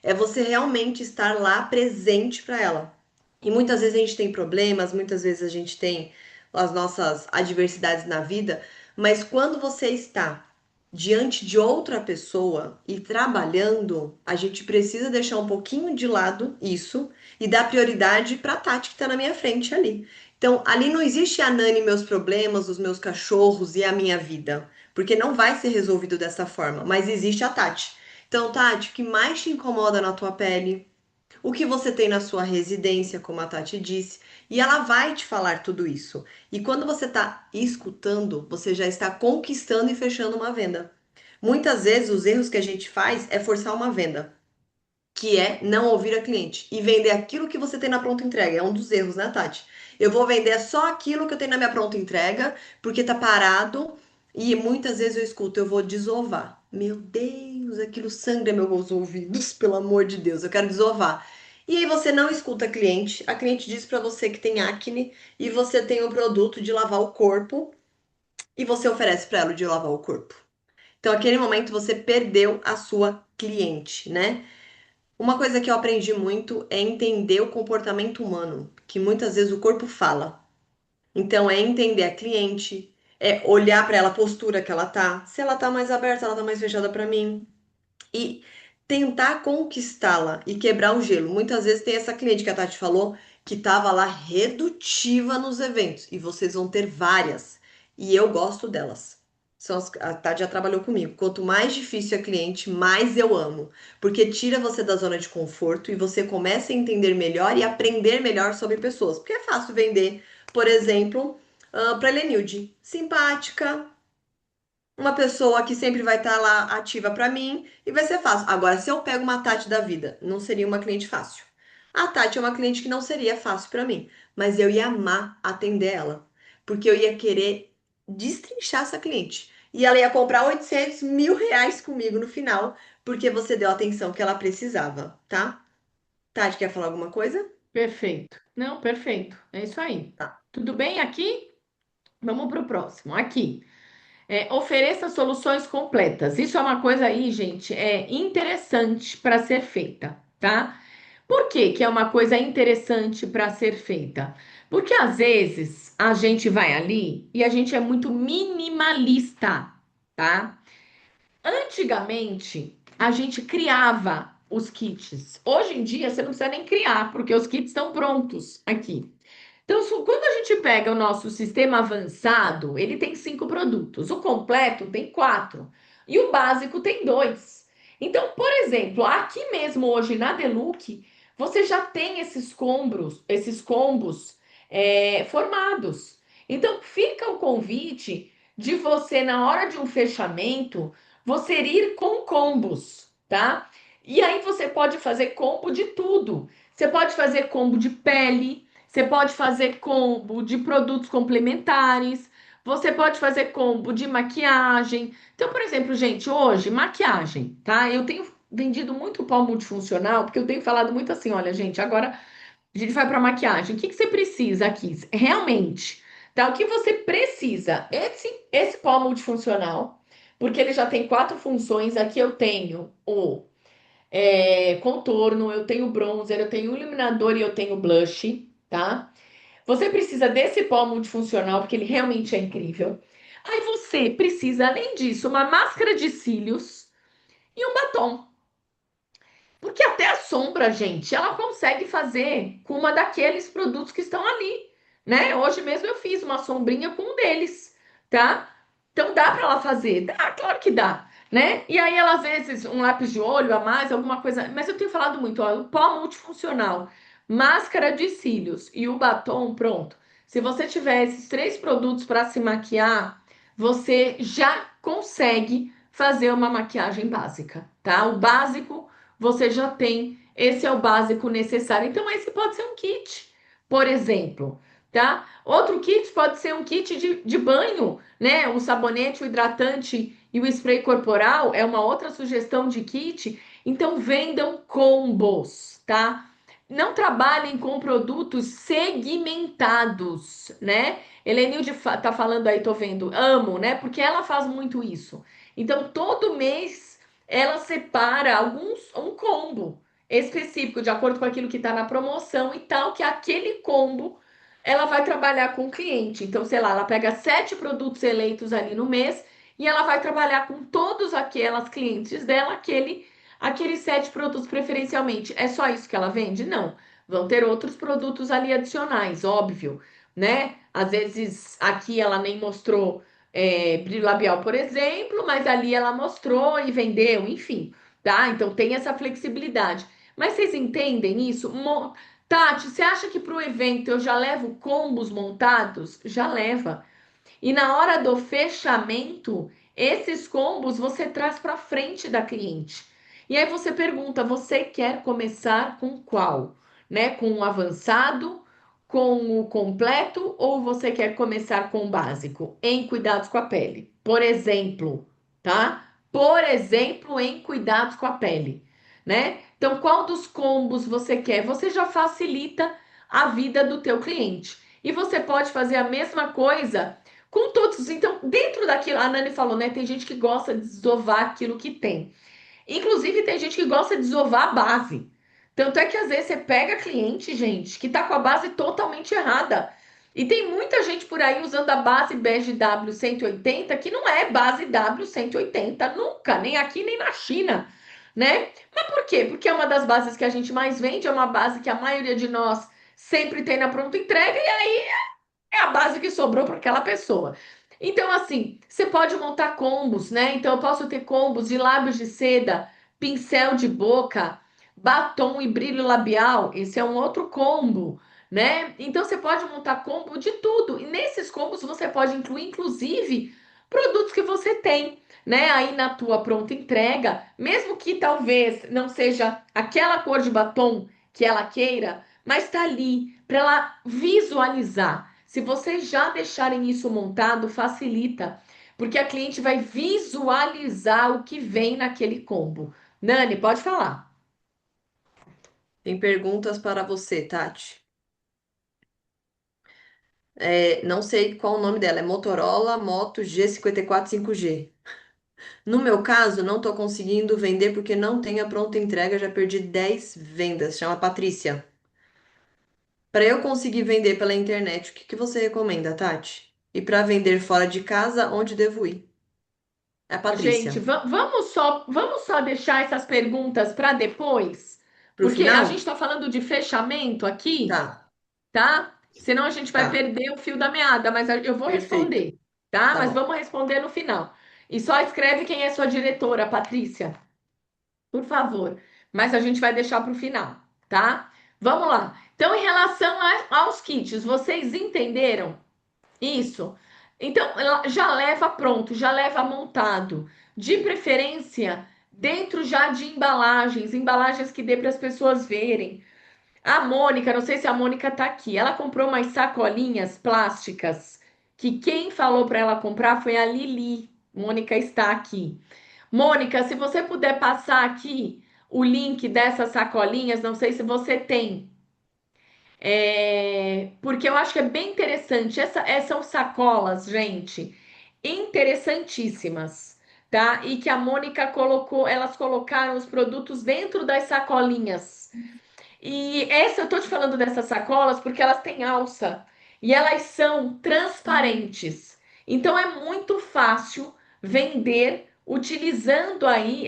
É você realmente estar lá presente para ela. E muitas vezes a gente tem problemas, muitas vezes a gente tem as nossas adversidades na vida, mas quando você está diante de outra pessoa e trabalhando, a gente precisa deixar um pouquinho de lado isso e dar prioridade para a Tati que está na minha frente ali. Então, ali não existe a Nani, meus problemas, os meus cachorros e a minha vida, porque não vai ser resolvido dessa forma, mas existe a Tati. Então, Tati, o que mais te incomoda na tua pele? O que você tem na sua residência, como a Tati disse, e ela vai te falar tudo isso. E quando você está escutando, você já está conquistando e fechando uma venda. Muitas vezes os erros que a gente faz é forçar uma venda, que é não ouvir a cliente e vender aquilo que você tem na pronta entrega. É um dos erros, né, Tati? Eu vou vender só aquilo que eu tenho na minha pronta entrega, porque tá parado, e muitas vezes eu escuto, eu vou desovar. Meu Deus, aquilo sangra meus ouvidos, pelo amor de Deus, eu quero desovar. E aí você não escuta a cliente diz pra você que tem acne e você tem o produto de lavar o corpo e você oferece pra ela o de lavar o corpo. Então, naquele momento você perdeu a sua cliente, né? Uma coisa que eu aprendi muito é entender o comportamento humano, que muitas vezes o corpo fala. Então, é entender a cliente, é olhar para ela, a postura que ela tá, se ela tá mais aberta, ela tá mais fechada para mim, e tentar conquistá-la e quebrar o gelo. Muitas vezes tem essa cliente que a Tati falou que tava lá redutiva nos eventos, e vocês vão ter várias, e eu gosto delas. A Tati já trabalhou comigo. Quanto mais difícil a cliente, mais eu amo. Porque tira você da zona de conforto e você começa a entender melhor e aprender melhor sobre pessoas. Porque é fácil vender, por exemplo, para Lenilde. Simpática, uma pessoa que sempre vai estar lá ativa para mim e vai ser fácil. Agora, se eu pego uma Tati da vida, não seria uma cliente fácil. A Tati é uma cliente que não seria fácil para mim, mas eu ia amar atender ela, porque eu ia querer destrinchar essa cliente. E ela ia comprar 800 mil reais comigo no final, porque você deu a atenção que ela precisava, tá? Tati, quer falar alguma coisa? Perfeito. Não, perfeito. É isso aí. Tá. Tudo bem aqui? Vamos para o próximo. Aqui. Ofereça soluções completas. Isso é uma coisa aí, gente, interessante para ser feita, tá? Por que que é uma coisa interessante para ser feita? Porque às vezes a gente vai ali e a gente é muito minimalista, tá? Antigamente, a gente criava os kits. Hoje em dia você não precisa nem criar, porque os kits estão prontos aqui. Então, quando a gente pega o nosso sistema avançado, ele tem 5 produtos. O completo tem 4. E o básico tem 2. Então, por exemplo, aqui mesmo hoje na Deluxe, você já tem esses combos formados. Então, fica o convite de você, na hora de um fechamento, você ir com combos, tá? E aí você pode fazer combo de tudo. Você pode fazer combo de pele, você pode fazer combo de produtos complementares, você pode fazer combo de maquiagem. Então, por exemplo, gente, hoje, maquiagem, tá? Eu tenho vendido muito pó multifuncional, porque eu tenho falado muito assim: olha, gente, agora a gente vai para maquiagem. O que que você precisa aqui? Realmente, tá? O que você precisa? Esse pó multifuncional, porque ele já tem 4 funções. Aqui eu tenho o contorno, eu tenho bronzer, eu tenho iluminador e eu tenho blush, tá? Você precisa desse pó multifuncional, porque ele realmente é incrível. Aí você precisa, além disso, uma máscara de cílios e um batom. Porque até a sombra, gente, ela consegue fazer com uma daqueles produtos que estão ali, né? Hoje mesmo eu fiz uma sombrinha com um deles, tá? Então dá para ela fazer? Dá, claro que dá, né? E aí ela às vezes um lápis de olho a mais, alguma coisa, mas eu tenho falado muito, ó, o pó multifuncional, máscara de cílios e o batom, pronto. Se você tiver esses 3 produtos para se maquiar, você já consegue fazer uma maquiagem básica, tá? O básico você já tem. Esse é o básico necessário. Então, esse pode ser um kit, por exemplo, tá? Outro kit pode ser um kit de banho, né? O sabonete, o hidratante e o spray corporal é uma outra sugestão de kit. Então, vendam combos, tá? Não trabalhem com produtos segmentados, né? Helenilde tá falando aí, tô vendo, amo, né? Porque ela faz muito isso. Então, todo mês ela separa um combo específico, de acordo com aquilo que está na promoção e tal, que aquele combo ela vai trabalhar com o cliente. Então, sei lá, ela pega 7 produtos eleitos ali no mês e ela vai trabalhar com todos aquelas clientes dela, aqueles 7 produtos preferencialmente. É só isso que ela vende? Não. Vão ter outros produtos ali adicionais, óbvio, né? Às vezes aqui ela nem mostrou brilho labial, por exemplo, mas ali ela mostrou e vendeu, enfim, tá? Então tem essa flexibilidade. Mas vocês entendem isso? Tati, você acha que para o evento eu já levo combos montados? Já leva. E na hora do fechamento, esses combos você traz para frente da cliente. E aí você pergunta: você quer começar com qual? Né? Com o avançado, com o completo ou você quer começar com o básico? Em cuidados com a pele, por exemplo, tá? Por exemplo, em cuidados com a pele, né? Então, qual dos combos você quer? Você já facilita a vida do teu cliente. E você pode fazer a mesma coisa com todos. Então, dentro daquilo, a Nani falou, né? Tem gente que gosta de desovar aquilo que tem. Inclusive, tem gente que gosta de desovar a base. Tanto é que às vezes você pega cliente, gente, que tá com a base totalmente errada. E tem muita gente por aí usando a base bege W180 que não é base W180 nunca, nem aqui nem na China, né? Mas por quê? Porque é uma das bases que a gente mais vende, é uma base que a maioria de nós sempre tem na pronta entrega, e aí é a base que sobrou para aquela pessoa. Então, assim, você pode montar combos, né? Então, eu posso ter combos de lábios de seda, pincel de boca, batom e brilho labial. Esse é um outro combo, né? Então, você pode montar combo de tudo. E nesses combos, você pode incluir, inclusive, produtos que você tem, né? Aí na tua pronta entrega, mesmo que talvez não seja aquela cor de batom que ela queira, mas tá ali para ela visualizar. Se vocês já deixarem isso montado, facilita, porque a cliente vai visualizar o que vem naquele combo. Nani, pode falar. Tem perguntas para você, Tati. Não sei qual o nome dela, é Motorola Moto G54 5G. No meu caso, não estou conseguindo vender porque não tem a pronta entrega, já perdi 10 vendas. Chama Patrícia. Para eu conseguir vender pela internet, o que que você recomenda, Tati? E para vender fora de casa, onde devo ir? É a Patrícia. Gente, vamos só deixar essas perguntas para depois, Pro porque a final? gente está falando de fechamento aqui, Tá, tá? Senão a gente vai tá. perder o fio da meada, mas eu vou Perfeito. responder, tá? Tá Mas bom. vamos responder no final. E só escreve quem é sua diretora, Patrícia, por favor. Mas a gente vai deixar para o final, tá? Vamos lá. Então, em relação aos kits, vocês entenderam isso? Então, ela já leva pronto, já leva montado. De preferência, dentro já de embalagens, embalagens que dê para as pessoas verem. A Mônica, não sei se a Mônica tá aqui, ela comprou umas sacolinhas plásticas que quem falou para ela comprar foi a Lili. Mônica está aqui. Mônica, se você puder passar aqui o link dessas sacolinhas, não sei se você tem, porque eu acho que é bem interessante. São sacolas, gente, interessantíssimas, tá? E que a Mônica colocou, elas colocaram os produtos dentro das sacolinhas. E essa eu tô te falando dessas sacolas porque elas têm alça e elas são transparentes. Então é muito fácil vender utilizando aí.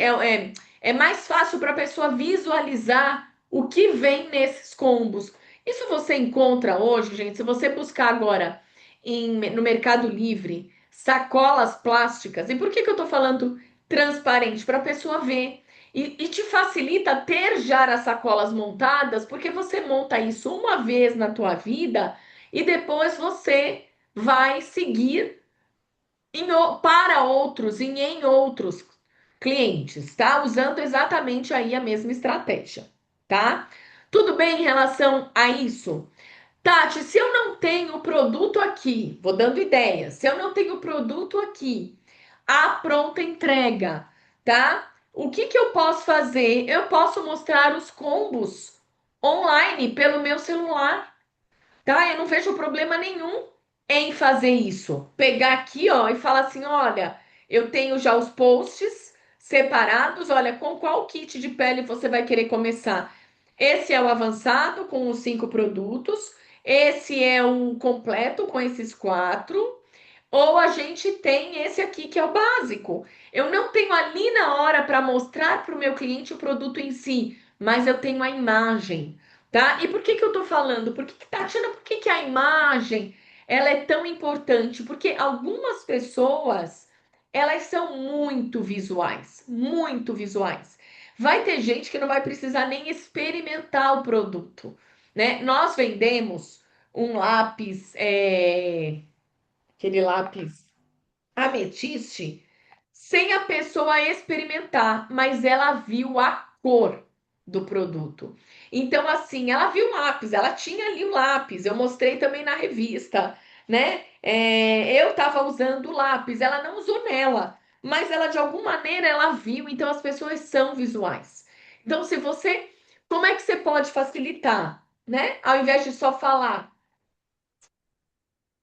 É mais fácil para a pessoa visualizar o que vem nesses combos. Isso você encontra hoje, gente. Se você buscar agora no Mercado Livre sacolas plásticas, e por que eu tô falando transparente? Para a pessoa ver. E te facilita ter já as sacolas montadas, porque você monta isso uma vez na tua vida e depois você vai seguir para outros e em outros clientes, tá? Usando exatamente aí a mesma estratégia, tá? Tudo bem em relação a isso? Tati, se eu não tenho o produto aqui, vou dando ideias, se eu não tenho o produto aqui, a pronta entrega, tá? O que que eu posso fazer? Eu posso mostrar os combos online pelo meu celular, tá? Eu não vejo problema nenhum em fazer isso. Pegar aqui, ó, e falar assim, olha, eu tenho já os posts separados, olha, com qual kit de pele você vai querer começar? Esse é o avançado com os 5 produtos, esse é o completo com esses 4. Ou a gente tem esse aqui que é o básico. Eu não tenho ali na hora para mostrar para o meu cliente o produto em si, mas eu tenho a imagem, tá? E por que que eu tô falando? Tatiana, por que que a imagem ela é tão importante? Porque algumas pessoas elas são muito visuais, muito visuais. Vai ter gente que não vai precisar nem experimentar o produto, né? Nós vendemos um lápis, aquele lápis ametiste sem a pessoa experimentar, mas ela viu a cor do produto. Então, assim, ela viu o lápis, ela tinha ali o lápis, eu mostrei também na revista, né? Eu estava usando o lápis, ela não usou nela, mas ela de alguma maneira ela viu, então as pessoas são visuais. Então, se você, como é que você pode facilitar, né? Ao invés de só falar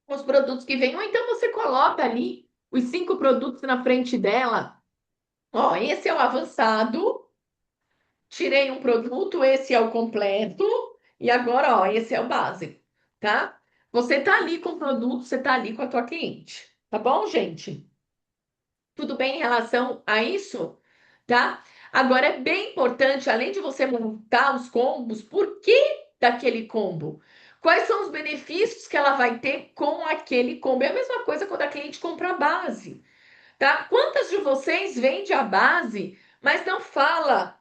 os produtos que vêm, ou então você coloca ali os 5 produtos na frente dela. Ó, esse é o avançado, tirei um produto, esse é o completo, e agora, ó, esse é o básico, tá? Você tá ali com o produto, você tá ali com a tua cliente, tá bom, gente? Tudo bem em relação a isso? Tá? Agora é bem importante, além de você montar os combos, por que daquele combo? Quais são os benefícios que ela vai ter com aquele combo? É a mesma coisa quando a cliente compra a base, tá? Quantas de vocês vende a base, mas não fala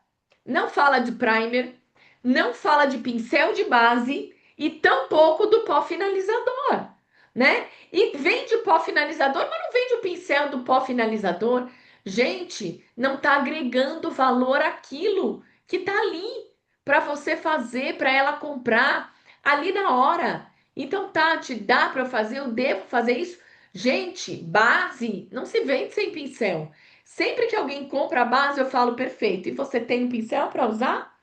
de primer, não fala de pincel de base e tampouco do pó finalizador, né? E vende pó finalizador, mas não vende o pincel do pó finalizador. Gente, não tá agregando valor àquilo que tá ali para você fazer, para ela comprar ali na hora. Então, Tati, dá para fazer? Eu devo fazer isso? Gente, base não se vende sem pincel. Sempre que alguém compra a base, eu falo perfeito. E você tem um pincel para usar?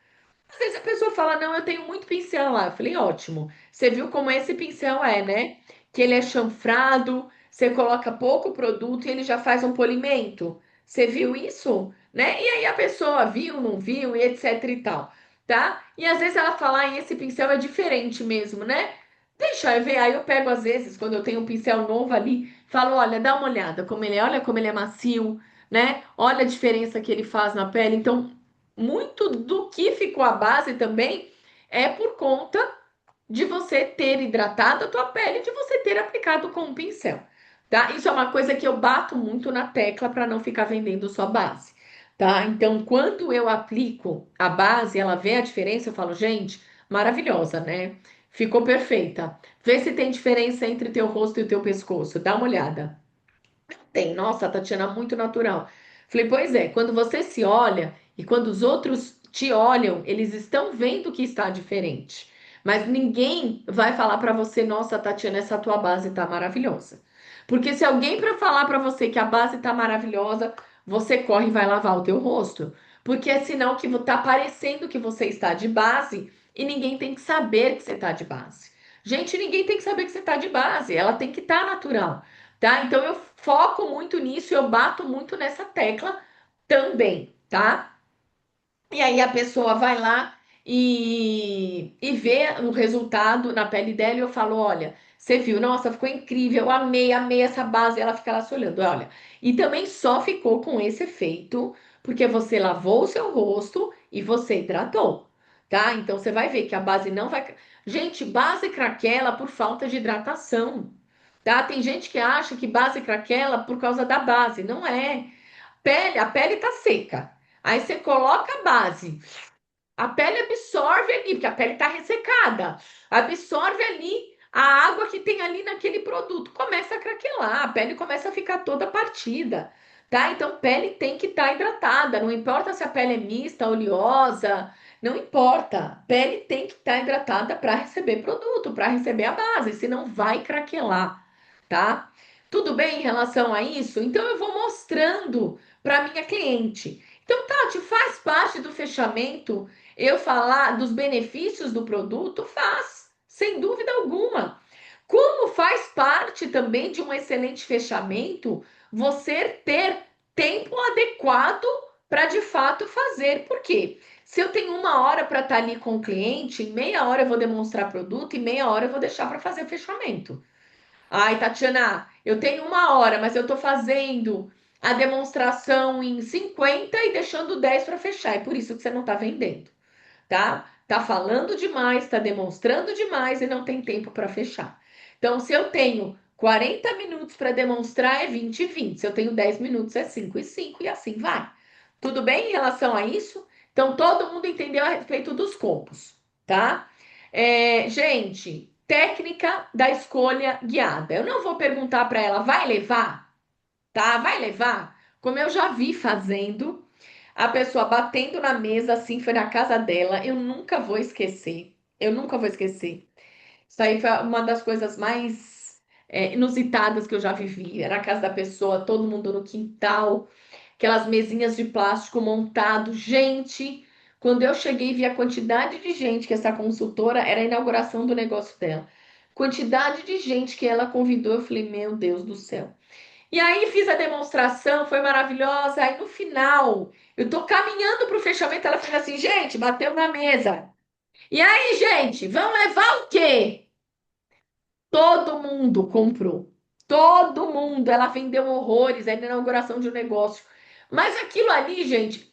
Às vezes a pessoa fala, não, eu tenho muito pincel lá. Eu falei, ótimo. Você viu como esse pincel é, né? Que ele é chanfrado, você coloca pouco produto e ele já faz um polimento. Você viu isso? Né? E aí a pessoa viu, não viu, e etc e tal, tá? E às vezes ela fala, ah, esse pincel é diferente mesmo, né? Deixa eu ver, aí eu pego às vezes, quando eu tenho um pincel novo ali, falo, olha, dá uma olhada como ele é, olha como ele é macio, né? Olha a diferença que ele faz na pele. Então, muito do que ficou a base também é por conta de você ter hidratado a tua pele, de você ter aplicado com um pincel, tá? Isso é uma coisa que eu bato muito na tecla para não ficar vendendo só base, tá? Então, quando eu aplico a base, ela vê a diferença, eu falo, gente, maravilhosa, né? Ficou perfeita. Vê se tem diferença entre teu rosto e o teu pescoço. Dá uma olhada. Tem, nossa, Tatiana, muito natural. Falei, pois é, quando você se olha e quando os outros te olham, eles estão vendo que está diferente. Mas ninguém vai falar para você, nossa, Tatiana, essa tua base tá maravilhosa. Porque se alguém para falar para você que a base tá maravilhosa, você corre e vai lavar o teu rosto. Porque é sinal que tá parecendo que você está de base e ninguém tem que saber que você tá de base. Gente, ninguém tem que saber que você tá de base, ela tem que estar natural, tá? Então eu foco muito nisso, eu bato muito nessa tecla também, tá? E aí a pessoa vai lá e vê o resultado na pele dela e eu falo, olha, você viu, nossa, ficou incrível, amei, amei essa base, ela fica lá se olhando, olha. E também só ficou com esse efeito porque você lavou o seu rosto e você hidratou, tá? Então você vai ver que a base não vai. Gente, base craquela por falta de hidratação. Tá? Tem gente que acha que base craquela por causa da base. Não é. A pele tá seca. Aí você coloca a base. A pele absorve ali, porque a pele tá ressecada. Absorve ali a água que tem ali naquele produto. Começa a craquelar, a pele começa a ficar toda partida. Tá? Então, pele tem que estar hidratada. Não importa se a pele é mista, oleosa, não importa. Pele tem que estar hidratada para receber produto, para receber a base, senão vai craquelar, tá? Tudo bem em relação a isso? Então eu vou mostrando para minha cliente. Então, Tati, faz parte do fechamento eu falar dos benefícios do produto? Faz, sem dúvida alguma. Como faz parte também de um excelente fechamento você ter tempo adequado para de fato fazer? Por quê? Se eu tenho uma hora para estar ali com o cliente, meia hora eu vou demonstrar produto e meia hora eu vou deixar para fazer o fechamento. Ai, Tatiana, eu tenho uma hora, mas eu estou fazendo a demonstração em 50 e deixando 10 para fechar. É por isso que você não está vendendo, tá? Tá falando demais, tá demonstrando demais e não tem tempo para fechar. Então, se eu tenho 40 minutos para demonstrar, é 20 e 20. Se eu tenho 10 minutos, é 5 e 5 e assim vai. Tudo bem em relação a isso? Então, todo mundo entendeu a respeito dos combos, tá? Gente, técnica da escolha guiada. Eu não vou perguntar para ela, vai levar? Tá? Vai levar? Como eu já vi fazendo, a pessoa batendo na mesa, assim, foi na casa dela. Eu nunca vou esquecer. Eu nunca vou esquecer. Isso aí foi uma das coisas mais inusitadas que eu já vivi. Era a casa da pessoa, todo mundo no quintal, aquelas mesinhas de plástico montado. Gente, quando eu cheguei e vi a quantidade de gente que essa consultora era a inauguração do negócio dela. Quantidade de gente que ela convidou, eu falei, meu Deus do céu. E aí fiz a demonstração, foi maravilhosa. Aí no final, eu tô caminhando para o fechamento, ela fez assim, gente, bateu na mesa. E aí, gente, vão levar o quê? Todo mundo comprou. Todo mundo. Ela vendeu horrores, aí na inauguração de um negócio. Mas aquilo ali, gente,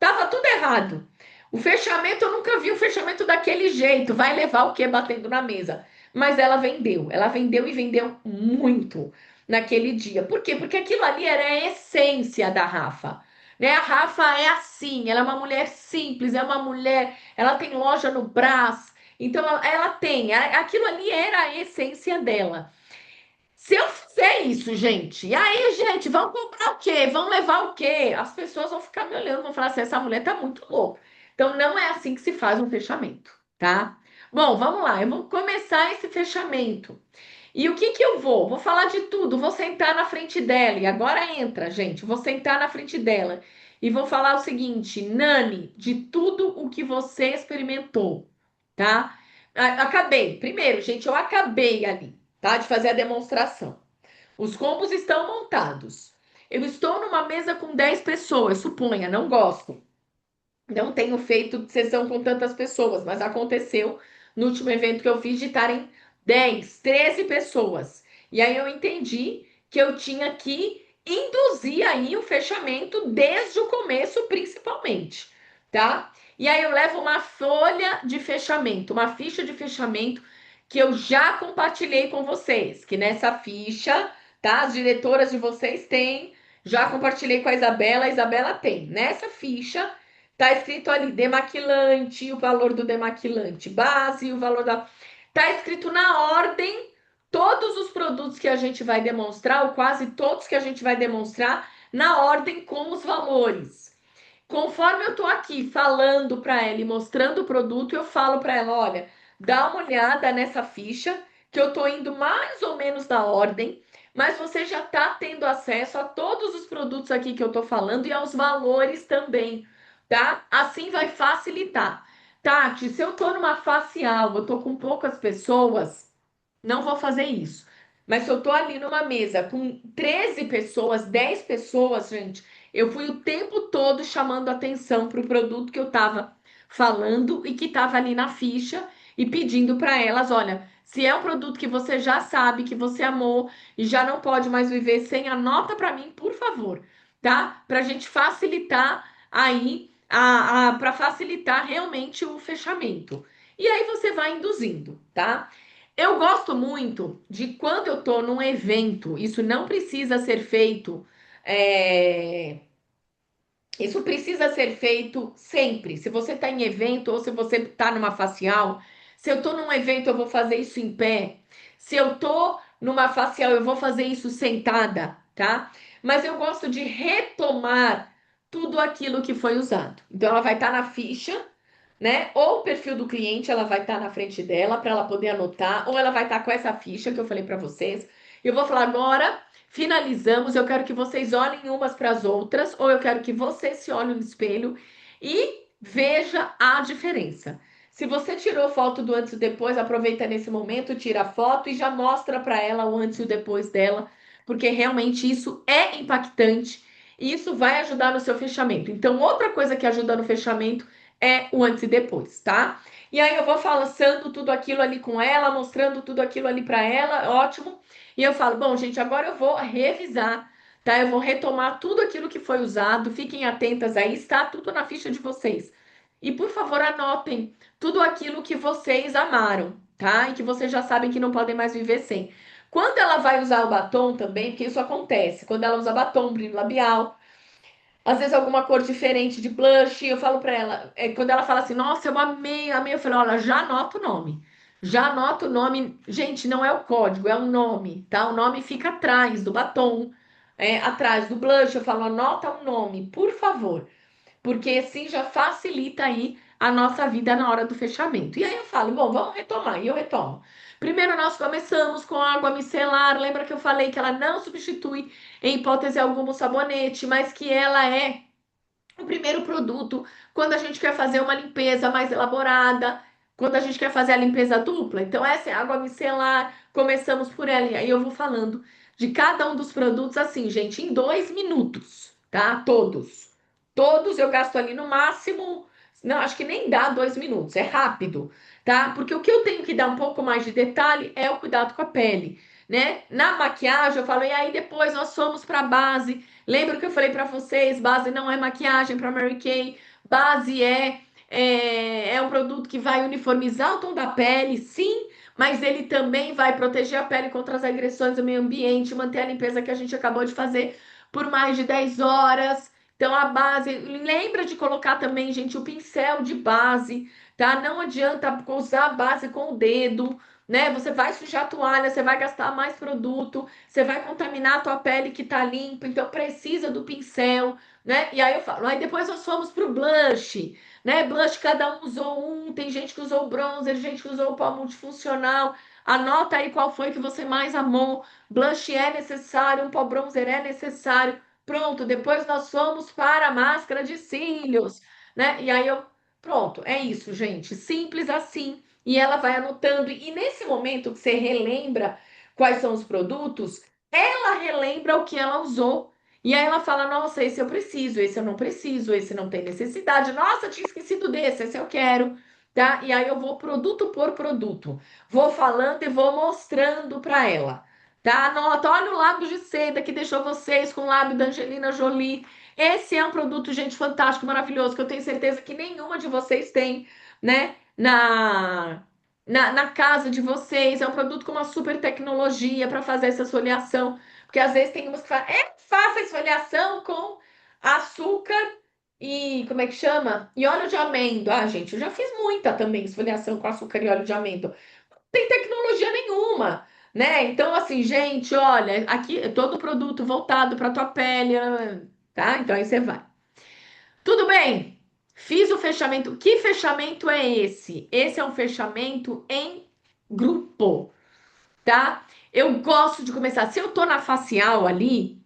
tava tudo errado. O fechamento, eu nunca vi o fechamento daquele jeito. Vai levar o quê batendo na mesa? Mas ela vendeu. Ela vendeu e vendeu muito naquele dia. Por quê? Porque aquilo ali era a essência da Rafa. Né? A Rafa é assim, ela é uma mulher simples, é uma mulher, ela tem loja no Brás, então ela tem, aquilo ali era a essência dela. Se eu fizer isso, gente, e aí, gente, vão comprar o quê? Vão levar o quê? As pessoas vão ficar me olhando, vão falar assim: essa mulher tá muito louca. Então, não é assim que se faz um fechamento, tá? Bom, vamos lá, eu vou começar esse fechamento. E o que que eu vou? Vou falar de tudo, vou sentar na frente dela. E agora entra, gente, vou sentar na frente dela e vou falar o seguinte: Nani, de tudo o que você experimentou, tá? Acabei. Primeiro, gente, eu acabei ali, tá? De fazer a demonstração. Os combos estão montados. Eu estou numa mesa com 10 pessoas, suponha, não gosto. Não tenho feito sessão com tantas pessoas, mas aconteceu no último evento que eu fiz de estarem 10, 13 pessoas. E aí eu entendi que eu tinha que induzir aí o fechamento desde o começo, principalmente, tá? E aí eu levo uma folha de fechamento, uma ficha de fechamento que eu já compartilhei com vocês, que nessa ficha, tá? As diretoras de vocês têm, já compartilhei com a Isabela tem. Nessa ficha tá escrito ali demaquilante, o valor do demaquilante base, o valor da tá escrito na ordem todos os produtos que a gente vai demonstrar, ou quase todos que a gente vai demonstrar, na ordem com os valores. Conforme eu estou aqui falando para ela e mostrando o produto, eu falo para ela: olha, dá uma olhada nessa ficha, que eu estou indo mais ou menos na ordem, mas você já está tendo acesso a todos os produtos aqui que eu estou falando e aos valores também, tá? Assim vai facilitar. Tati, se eu estou numa facial, eu estou com poucas pessoas, não vou fazer isso. Mas se eu tô ali numa mesa com 13 pessoas, 10 pessoas, gente, eu fui o tempo todo chamando atenção para o produto que eu estava falando e que estava ali na ficha e pedindo para elas, olha, se é um produto que você já sabe, que você amou e já não pode mais viver sem, anota para mim, por favor, tá? Para a gente facilitar aí, para facilitar realmente o fechamento. E aí você vai induzindo, tá? Eu gosto muito de quando eu estou num evento, isso não precisa ser feito, é, isso precisa ser feito sempre. Se você está em evento ou se você está numa facial, se eu estou num evento, eu vou fazer isso em pé. Se eu estou numa facial, eu vou fazer isso sentada, tá? Mas eu gosto de retomar tudo aquilo que foi usado. Então, ela vai estar na ficha, né? Ou o perfil do cliente, ela vai estar na frente dela para ela poder anotar, ou ela vai estar com essa ficha que eu falei para vocês. Eu vou falar agora, finalizamos, eu quero que vocês olhem umas para as outras, ou eu quero que você se olhe no espelho e veja a diferença. Se você tirou foto do antes e depois, aproveita nesse momento, tira a foto e já mostra para ela o antes e o depois dela, porque realmente isso é impactante e isso vai ajudar no seu fechamento. Então, outra coisa que ajuda no fechamento é o antes e depois, tá? E aí eu vou falando tudo aquilo ali com ela, mostrando tudo aquilo ali para ela, ótimo. E eu falo, bom, gente, agora eu vou revisar, tá? Eu vou retomar tudo aquilo que foi usado. Fiquem atentas aí, está tudo na ficha de vocês. E por favor, anotem tudo aquilo que vocês amaram, tá? E que vocês já sabem que não podem mais viver sem. Quando ela vai usar o batom também, porque isso acontece, quando ela usa batom, brilho labial, às vezes alguma cor diferente de blush, eu falo pra ela, quando ela fala assim, nossa, eu amei, amei, eu falo, olha, já anota o nome. Já anota o nome. Gente, não é o código, é o nome, tá? O nome fica atrás do batom, atrás do blush. Eu falo, anota o nome, por favor, porque assim já facilita aí a nossa vida na hora do fechamento. E aí eu falo, bom, vamos retomar, e eu retomo. Primeiro nós começamos com água micelar, lembra que eu falei que ela não substitui, em hipótese alguma, o sabonete, mas que ela é o primeiro produto quando a gente quer fazer uma limpeza mais elaborada, quando a gente quer fazer a limpeza dupla. Então, essa é a água micelar, começamos por ela. E aí eu vou falando de cada um dos produtos assim, gente, em 2 minutos, tá? Todos. Todos eu gasto ali no máximo. Não, acho que nem dá 2 minutos, é rápido, tá? Porque o que eu tenho que dar um pouco mais de detalhe é o cuidado com a pele, né? Na maquiagem, eu falo, e aí depois nós fomos para base. Lembra que eu falei para vocês, base não é maquiagem para Mary Kay, base é um produto que vai uniformizar o tom da pele, sim, mas ele também vai proteger a pele contra as agressões do meio ambiente, manter a limpeza que a gente acabou de fazer por mais de 10 horas. Então a base, lembra de colocar também, gente, o pincel de base, tá? Não adianta usar a base com o dedo, né? Você vai sujar a toalha, você vai gastar mais produto, você vai contaminar a tua pele que tá limpa, então precisa do pincel, né? E aí eu falo, aí depois nós fomos pro blush, né? Blush cada um usou um, tem gente que usou o bronzer, gente que usou o pó multifuncional. Anota aí qual foi que você mais amou. Blush é necessário, um pó bronzer é necessário. Pronto, depois nós fomos para a máscara de cílios, né? E aí eu, pronto, é isso, gente, simples assim. E ela vai anotando, e nesse momento que você relembra quais são os produtos, ela relembra o que ela usou. E aí ela fala: Nossa, esse eu preciso, esse eu não preciso, esse não tem necessidade. Nossa, eu tinha esquecido desse, esse eu quero. Tá? E aí eu vou produto por produto, vou falando e vou mostrando para ela. tá? Anota, olha o lábio de seda que deixou vocês com o lábio da Angelina Jolie. Esse é um produto, gente, fantástico, maravilhoso, que eu tenho certeza que nenhuma de vocês tem, né? Na casa de vocês. É um produto com uma super tecnologia para fazer essa esfoliação. Porque às vezes tem umas que falam, faça esfoliação com açúcar e como é que chama? E óleo de amêndoa. Ah, gente, eu já fiz muita também esfoliação com açúcar e óleo de amêndoa. Não tem tecnologia nenhuma, né? Então, assim, gente, olha, aqui é todo produto voltado para tua pele, tá? Então aí você vai. Tudo bem. Fiz o fechamento. Que fechamento é esse? Esse é um fechamento em grupo, tá? Eu gosto de começar. Se eu tô na facial ali,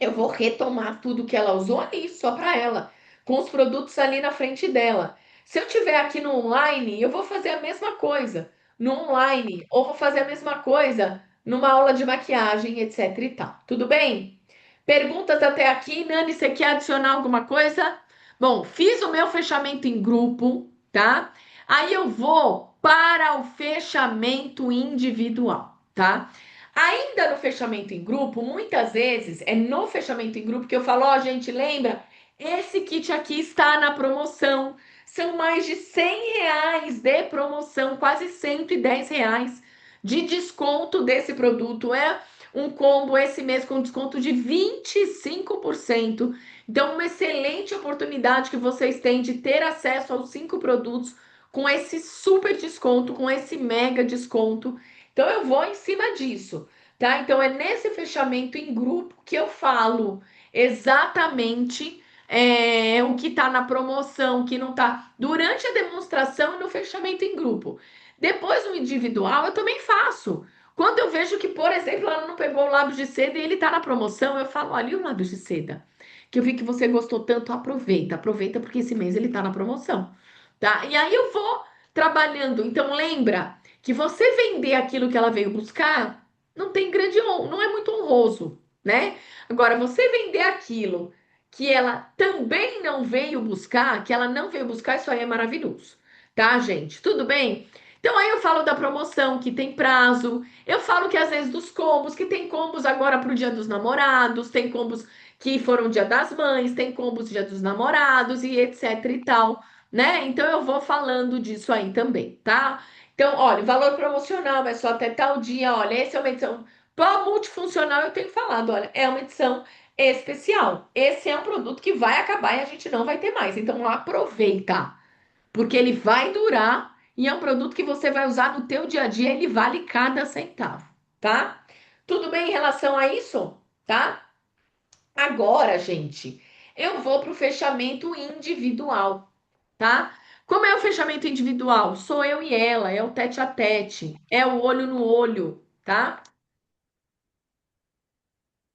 eu vou retomar tudo que ela usou ali, só para ela, com os produtos ali na frente dela. Se eu tiver aqui no online, eu vou fazer a mesma coisa no online, ou vou fazer a mesma coisa numa aula de maquiagem, etc e tal. Tudo bem? Perguntas até aqui, Nani, você quer adicionar alguma coisa? Bom, fiz o meu fechamento em grupo, tá? Aí eu vou para o fechamento individual, tá? Ainda no fechamento em grupo, muitas vezes é no fechamento em grupo que eu falo, ó, gente, lembra? Esse kit aqui está na promoção. São mais de R$ 100 de promoção, quase R$ 110 de desconto desse produto. É um combo esse mês com desconto de 25%. Então, uma excelente oportunidade que vocês têm de ter acesso aos 5 produtos com esse super desconto, com esse mega desconto. Então eu vou em cima disso, tá? Então é nesse fechamento em grupo que eu falo exatamente o que tá na promoção, o que não tá durante a demonstração e no fechamento em grupo. Depois no individual eu também faço. Quando eu vejo que, por exemplo, ela não pegou o lápis de seda e ele tá na promoção, eu falo, olha, e o lápis de seda? Que eu vi que você gostou tanto, aproveita, aproveita porque esse mês ele tá na promoção, tá? E aí eu vou trabalhando. Então lembra que você vender aquilo que ela veio buscar não tem grande não é muito honroso, né? Agora, você vender aquilo que ela também não veio buscar, que ela não veio buscar, isso aí é maravilhoso, tá, gente? Tudo bem? Então aí eu falo da promoção que tem prazo, eu falo que às vezes dos combos, que tem combos agora para o Dia dos Namorados, tem combos que foram Dia das Mães, tem combos Dia dos Namorados e etc e tal, né? Então eu vou falando disso aí também, tá? Então, olha, o valor promocional é só até tal dia. Olha, essa é uma edição. Para multifuncional, eu tenho falado, olha, é uma edição especial. Esse é um produto que vai acabar e a gente não vai ter mais. Então, aproveita, porque ele vai durar e é um produto que você vai usar no teu dia a dia, ele vale cada centavo, tá? Tudo bem em relação a isso? Tá? Agora, gente, eu vou para o fechamento individual, tá? Como é o fechamento individual? Sou eu e ela, é o tete a tete, é o olho no olho, tá?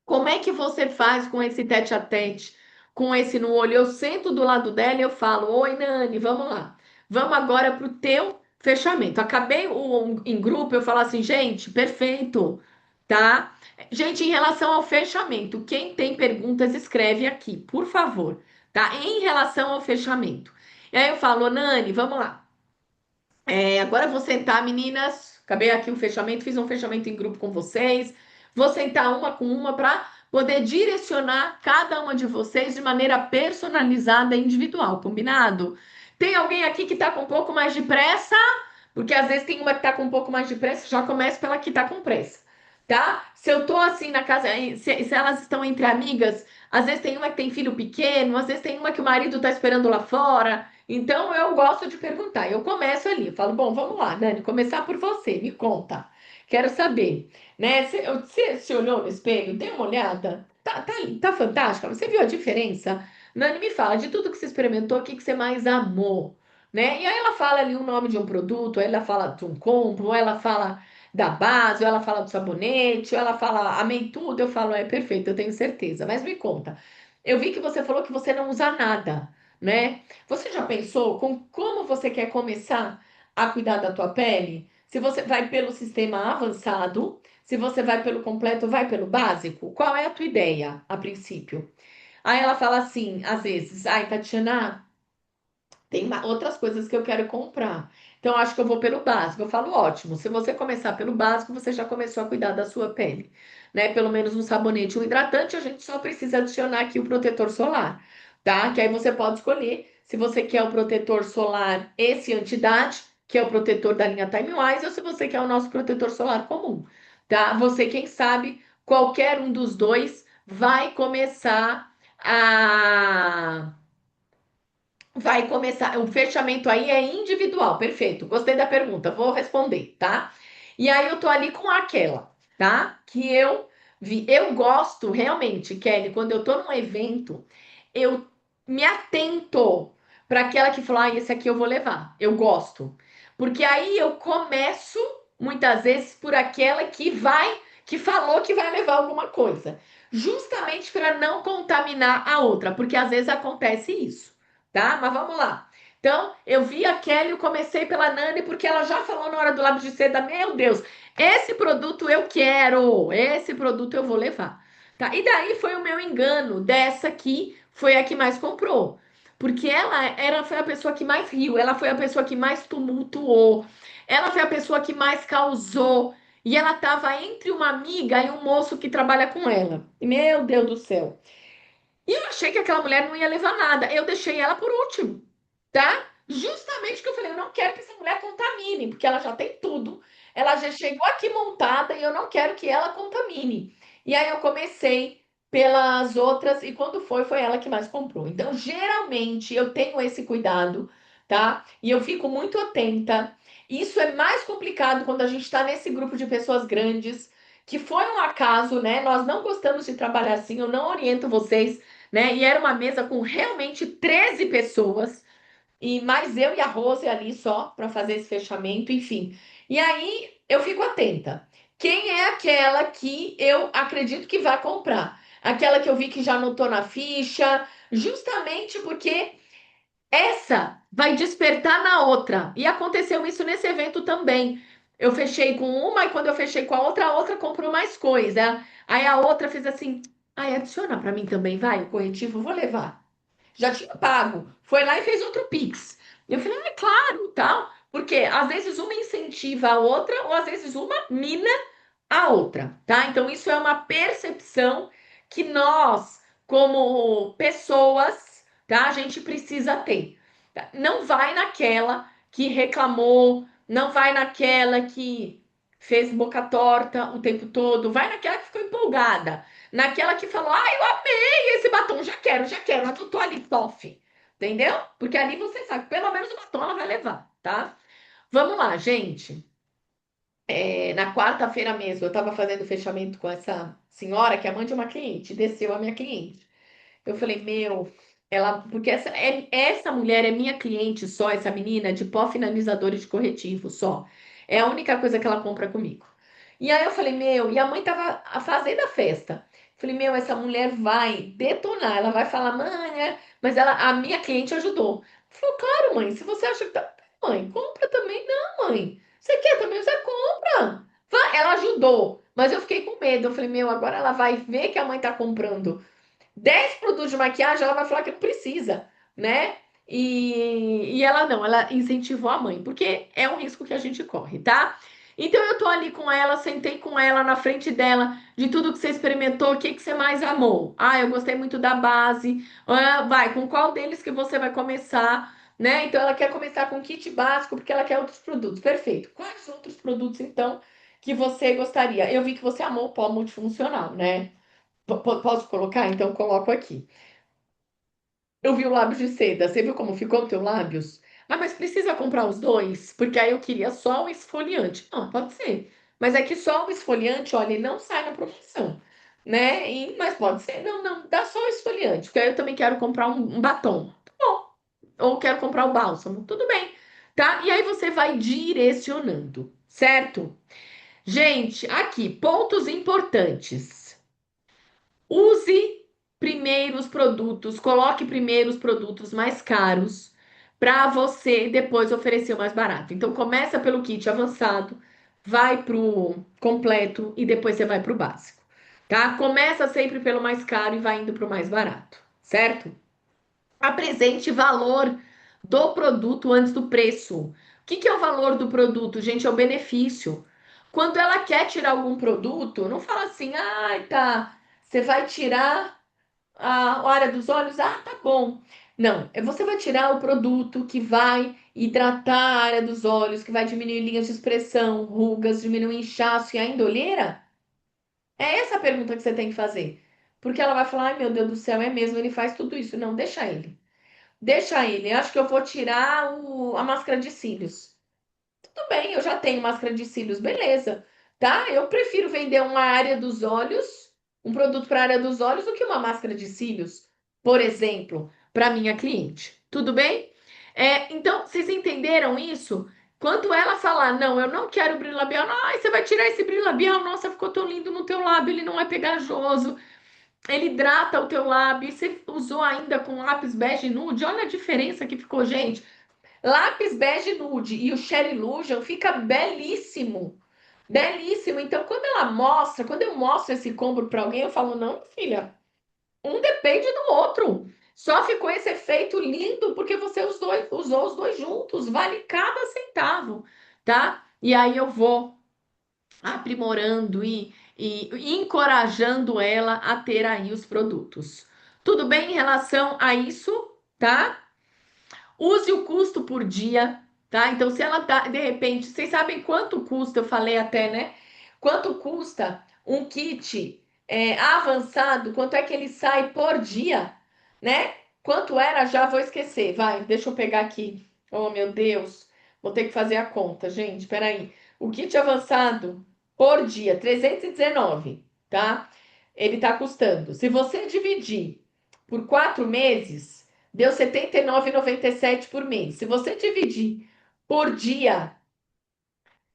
Como é que você faz com esse tete a tete, com esse no olho? Eu sento do lado dela e eu falo: Oi, Nani, vamos lá. Vamos agora para o teu fechamento. Acabei em grupo, eu falo assim, gente, perfeito, tá? Gente, em relação ao fechamento, quem tem perguntas, escreve aqui, por favor, tá? Em relação ao fechamento. E aí eu falo, Nani, vamos lá. Agora eu vou sentar, meninas. Acabei aqui o fechamento, fiz um fechamento em grupo com vocês. Vou sentar uma com uma para poder direcionar cada uma de vocês de maneira personalizada e individual, combinado? Tem alguém aqui que está com um pouco mais de pressa? Porque às vezes tem uma que está com um pouco mais de pressa, já começa pela que está com pressa, tá? Se eu tô assim na casa, se elas estão entre amigas, às vezes tem uma que tem filho pequeno, às vezes tem uma que o marido tá esperando lá fora. Então eu gosto de perguntar. Eu começo ali, eu falo, bom, vamos lá, Dani, começar por você, me conta. Quero saber, né? Você se olhou no espelho, deu uma olhada? Tá fantástica. Você viu a diferença? Nani, me fala, de tudo que você experimentou, o que que você mais amou, né? E aí ela fala ali o nome de um produto, aí ela fala de um combo, ou ela fala da base, ou ela fala do sabonete, ou ela fala, amei tudo, eu falo, é perfeito, eu tenho certeza. Mas me conta, eu vi que você falou que você não usa nada, né? Você já pensou com como você quer começar a cuidar da tua pele? Se você vai pelo sistema avançado, se você vai pelo completo, vai pelo básico? Qual é a tua ideia a princípio? Aí ela fala assim, às vezes, ai, Tatiana, tem outras coisas que eu quero comprar. Então, acho que eu vou pelo básico. Eu falo, ótimo. Se você começar pelo básico, você já começou a cuidar da sua pele, né? Pelo menos um sabonete, um hidratante, a gente só precisa adicionar aqui o protetor solar, tá? Que aí você pode escolher se você quer o protetor solar esse anti-idade, que é o protetor da linha Time Wise, ou se você quer o nosso protetor solar comum, tá? Você, quem sabe, qualquer um dos dois vai começar a vai começar. O fechamento aí é individual, perfeito. Gostei da pergunta, vou responder, tá? E aí eu tô ali com aquela, tá? Que eu vi. Eu gosto realmente, Kelly, quando eu tô num evento, eu me atento para aquela que falou: ah, esse aqui eu vou levar. Eu gosto. Porque aí eu começo, muitas vezes, por aquela que falou que vai levar alguma coisa. Justamente para não contaminar a outra, porque às vezes acontece isso, tá? Mas vamos lá. Então, eu vi a Kelly, eu comecei pela Nani, porque ela já falou na hora do lápis de seda, meu Deus, esse produto eu quero, esse produto eu vou levar. Tá? E daí foi o meu engano dessa aqui, foi a que mais comprou. Porque ela foi a pessoa que mais riu, ela foi a pessoa que mais tumultuou, ela foi a pessoa que mais causou. E ela estava entre uma amiga e um moço que trabalha com ela. Meu Deus do céu. E eu achei que aquela mulher não ia levar nada. Eu deixei ela por último, tá? Justamente que eu falei, eu não quero que essa mulher contamine, porque ela já tem tudo. Ela já chegou aqui montada e eu não quero que ela contamine. E aí eu comecei pelas outras e quando foi ela que mais comprou. Então, geralmente eu tenho esse cuidado, tá? E eu fico muito atenta. Isso é mais complicado quando a gente está nesse grupo de pessoas grandes, que foi um acaso, né? Nós não gostamos de trabalhar assim, eu não oriento vocês, né? E era uma mesa com realmente 13 pessoas, e mais eu e a Rose ali só para fazer esse fechamento, enfim. E aí eu fico atenta. Quem é aquela que eu acredito que vai comprar? Aquela que eu vi que já anotou na ficha, justamente porque essa vai despertar na outra. E aconteceu isso nesse evento também. Eu fechei com uma e quando eu fechei com a outra comprou mais coisa. Aí a outra fez assim: ai, adiciona para mim também, vai, o corretivo, vou levar. Já tinha pago. Foi lá e fez outro Pix. Eu falei, ah, é claro, tal. Porque às vezes uma incentiva a outra, ou às vezes uma mina a outra, tá? Então isso é uma percepção que nós, como pessoas, tá? A gente precisa ter. Tá? Não vai naquela que reclamou, não vai naquela que fez boca torta o tempo todo, vai naquela que ficou empolgada, naquela que falou, ah, eu amei esse batom, já quero, eu tô ali, tof. Entendeu? Porque ali você sabe, pelo menos o batom ela vai levar, tá? Vamos lá, gente. Na quarta-feira mesmo, eu estava fazendo fechamento com essa senhora, que é a mãe de uma cliente, desceu a minha cliente. Eu falei, meu, ela, porque essa mulher é minha cliente só, essa menina, de pó finalizador e de corretivo só. É a única coisa que ela compra comigo. E aí eu falei, meu, e a mãe tava fazendo a festa. Falei, meu, essa mulher vai detonar, ela vai falar, mãe, mas ela, a minha cliente ajudou. Falou, claro, mãe, se você acha que tá. Mãe, compra também. Não, mãe. Você quer também? Você compra. Vai. Ela ajudou, mas eu fiquei com medo. Eu falei, meu, agora ela vai ver que a mãe tá comprando 10 produtos de maquiagem, ela vai falar que não precisa, né? E ela não, ela incentivou a mãe, porque é um risco que a gente corre, tá? Então eu tô ali com ela, sentei com ela na frente dela, de tudo que você experimentou, o que que você mais amou? Ah, eu gostei muito da base. Ah, vai, com qual deles que você vai começar, né? Então ela quer começar com kit básico porque ela quer outros produtos. Perfeito. Quais outros produtos então que você gostaria? Eu vi que você amou o pó multifuncional, né? Posso colocar? Então coloco aqui. Eu vi o lábio de seda. Você viu como ficou o teu lábios? Ah, mas precisa comprar os dois? Porque aí eu queria só o esfoliante. Não, pode ser. Mas é que só o esfoliante, olha, ele não sai na promoção, né? Mas pode ser. Não, não, dá só o esfoliante. Porque aí eu também quero comprar um batom. Tá bom. Ou quero comprar o bálsamo. Tudo bem, tá? E aí você vai direcionando, certo? Gente, aqui, pontos importantes. Use primeiro os produtos, coloque primeiro os produtos mais caros para você depois oferecer o mais barato. Então começa pelo kit avançado, vai pro completo e depois você vai pro básico, tá? Começa sempre pelo mais caro e vai indo pro mais barato, certo? Apresente valor do produto antes do preço. O que que é o valor do produto, gente? É o benefício. Quando ela quer tirar algum produto, não fala assim, ah, tá, você vai tirar a área dos olhos, ah, tá bom. Não, você vai tirar o produto que vai hidratar a área dos olhos, que vai diminuir linhas de expressão, rugas, diminuir inchaço e ainda olheira? É essa a pergunta que você tem que fazer. Porque ela vai falar, ai meu Deus do céu, é mesmo, ele faz tudo isso. Não, deixa ele. Deixa ele. Eu acho que eu vou tirar a máscara de cílios. Tudo bem, eu já tenho máscara de cílios, beleza. Tá? Eu prefiro vender uma área dos olhos, um produto para a área dos olhos, do que uma máscara de cílios, por exemplo, para minha cliente. Tudo bem? Então, vocês entenderam isso? Quando ela falar, não, eu não quero brilho labial, não, ai, você vai tirar esse brilho labial, nossa, ficou tão lindo no teu lábio, ele não é pegajoso, ele hidrata o teu lábio, e você usou ainda com lápis bege nude, olha a diferença que ficou, gente. Lápis bege nude e o Cherry Illusion fica belíssimo. Belíssimo. Então, quando ela mostra, quando eu mostro esse combo para alguém, eu falo: não, filha, um depende do outro. Só ficou esse efeito lindo porque você usou os dois juntos. Vale cada centavo, tá? E aí eu vou aprimorando e encorajando ela a ter aí os produtos. Tudo bem em relação a isso, tá? Use o custo por dia, tá? Então, se ela tá, de repente, vocês sabem quanto custa, eu falei até, né? Quanto custa um kit avançado? Quanto é que ele sai por dia, né? Quanto era? Já vou esquecer. Vai, deixa eu pegar aqui. Oh, meu Deus. Vou ter que fazer a conta, gente. Peraí. O kit avançado por dia, 319, tá? Ele tá custando. Se você dividir por 4 meses, deu R$ 79,97 por mês. Se você dividir por dia,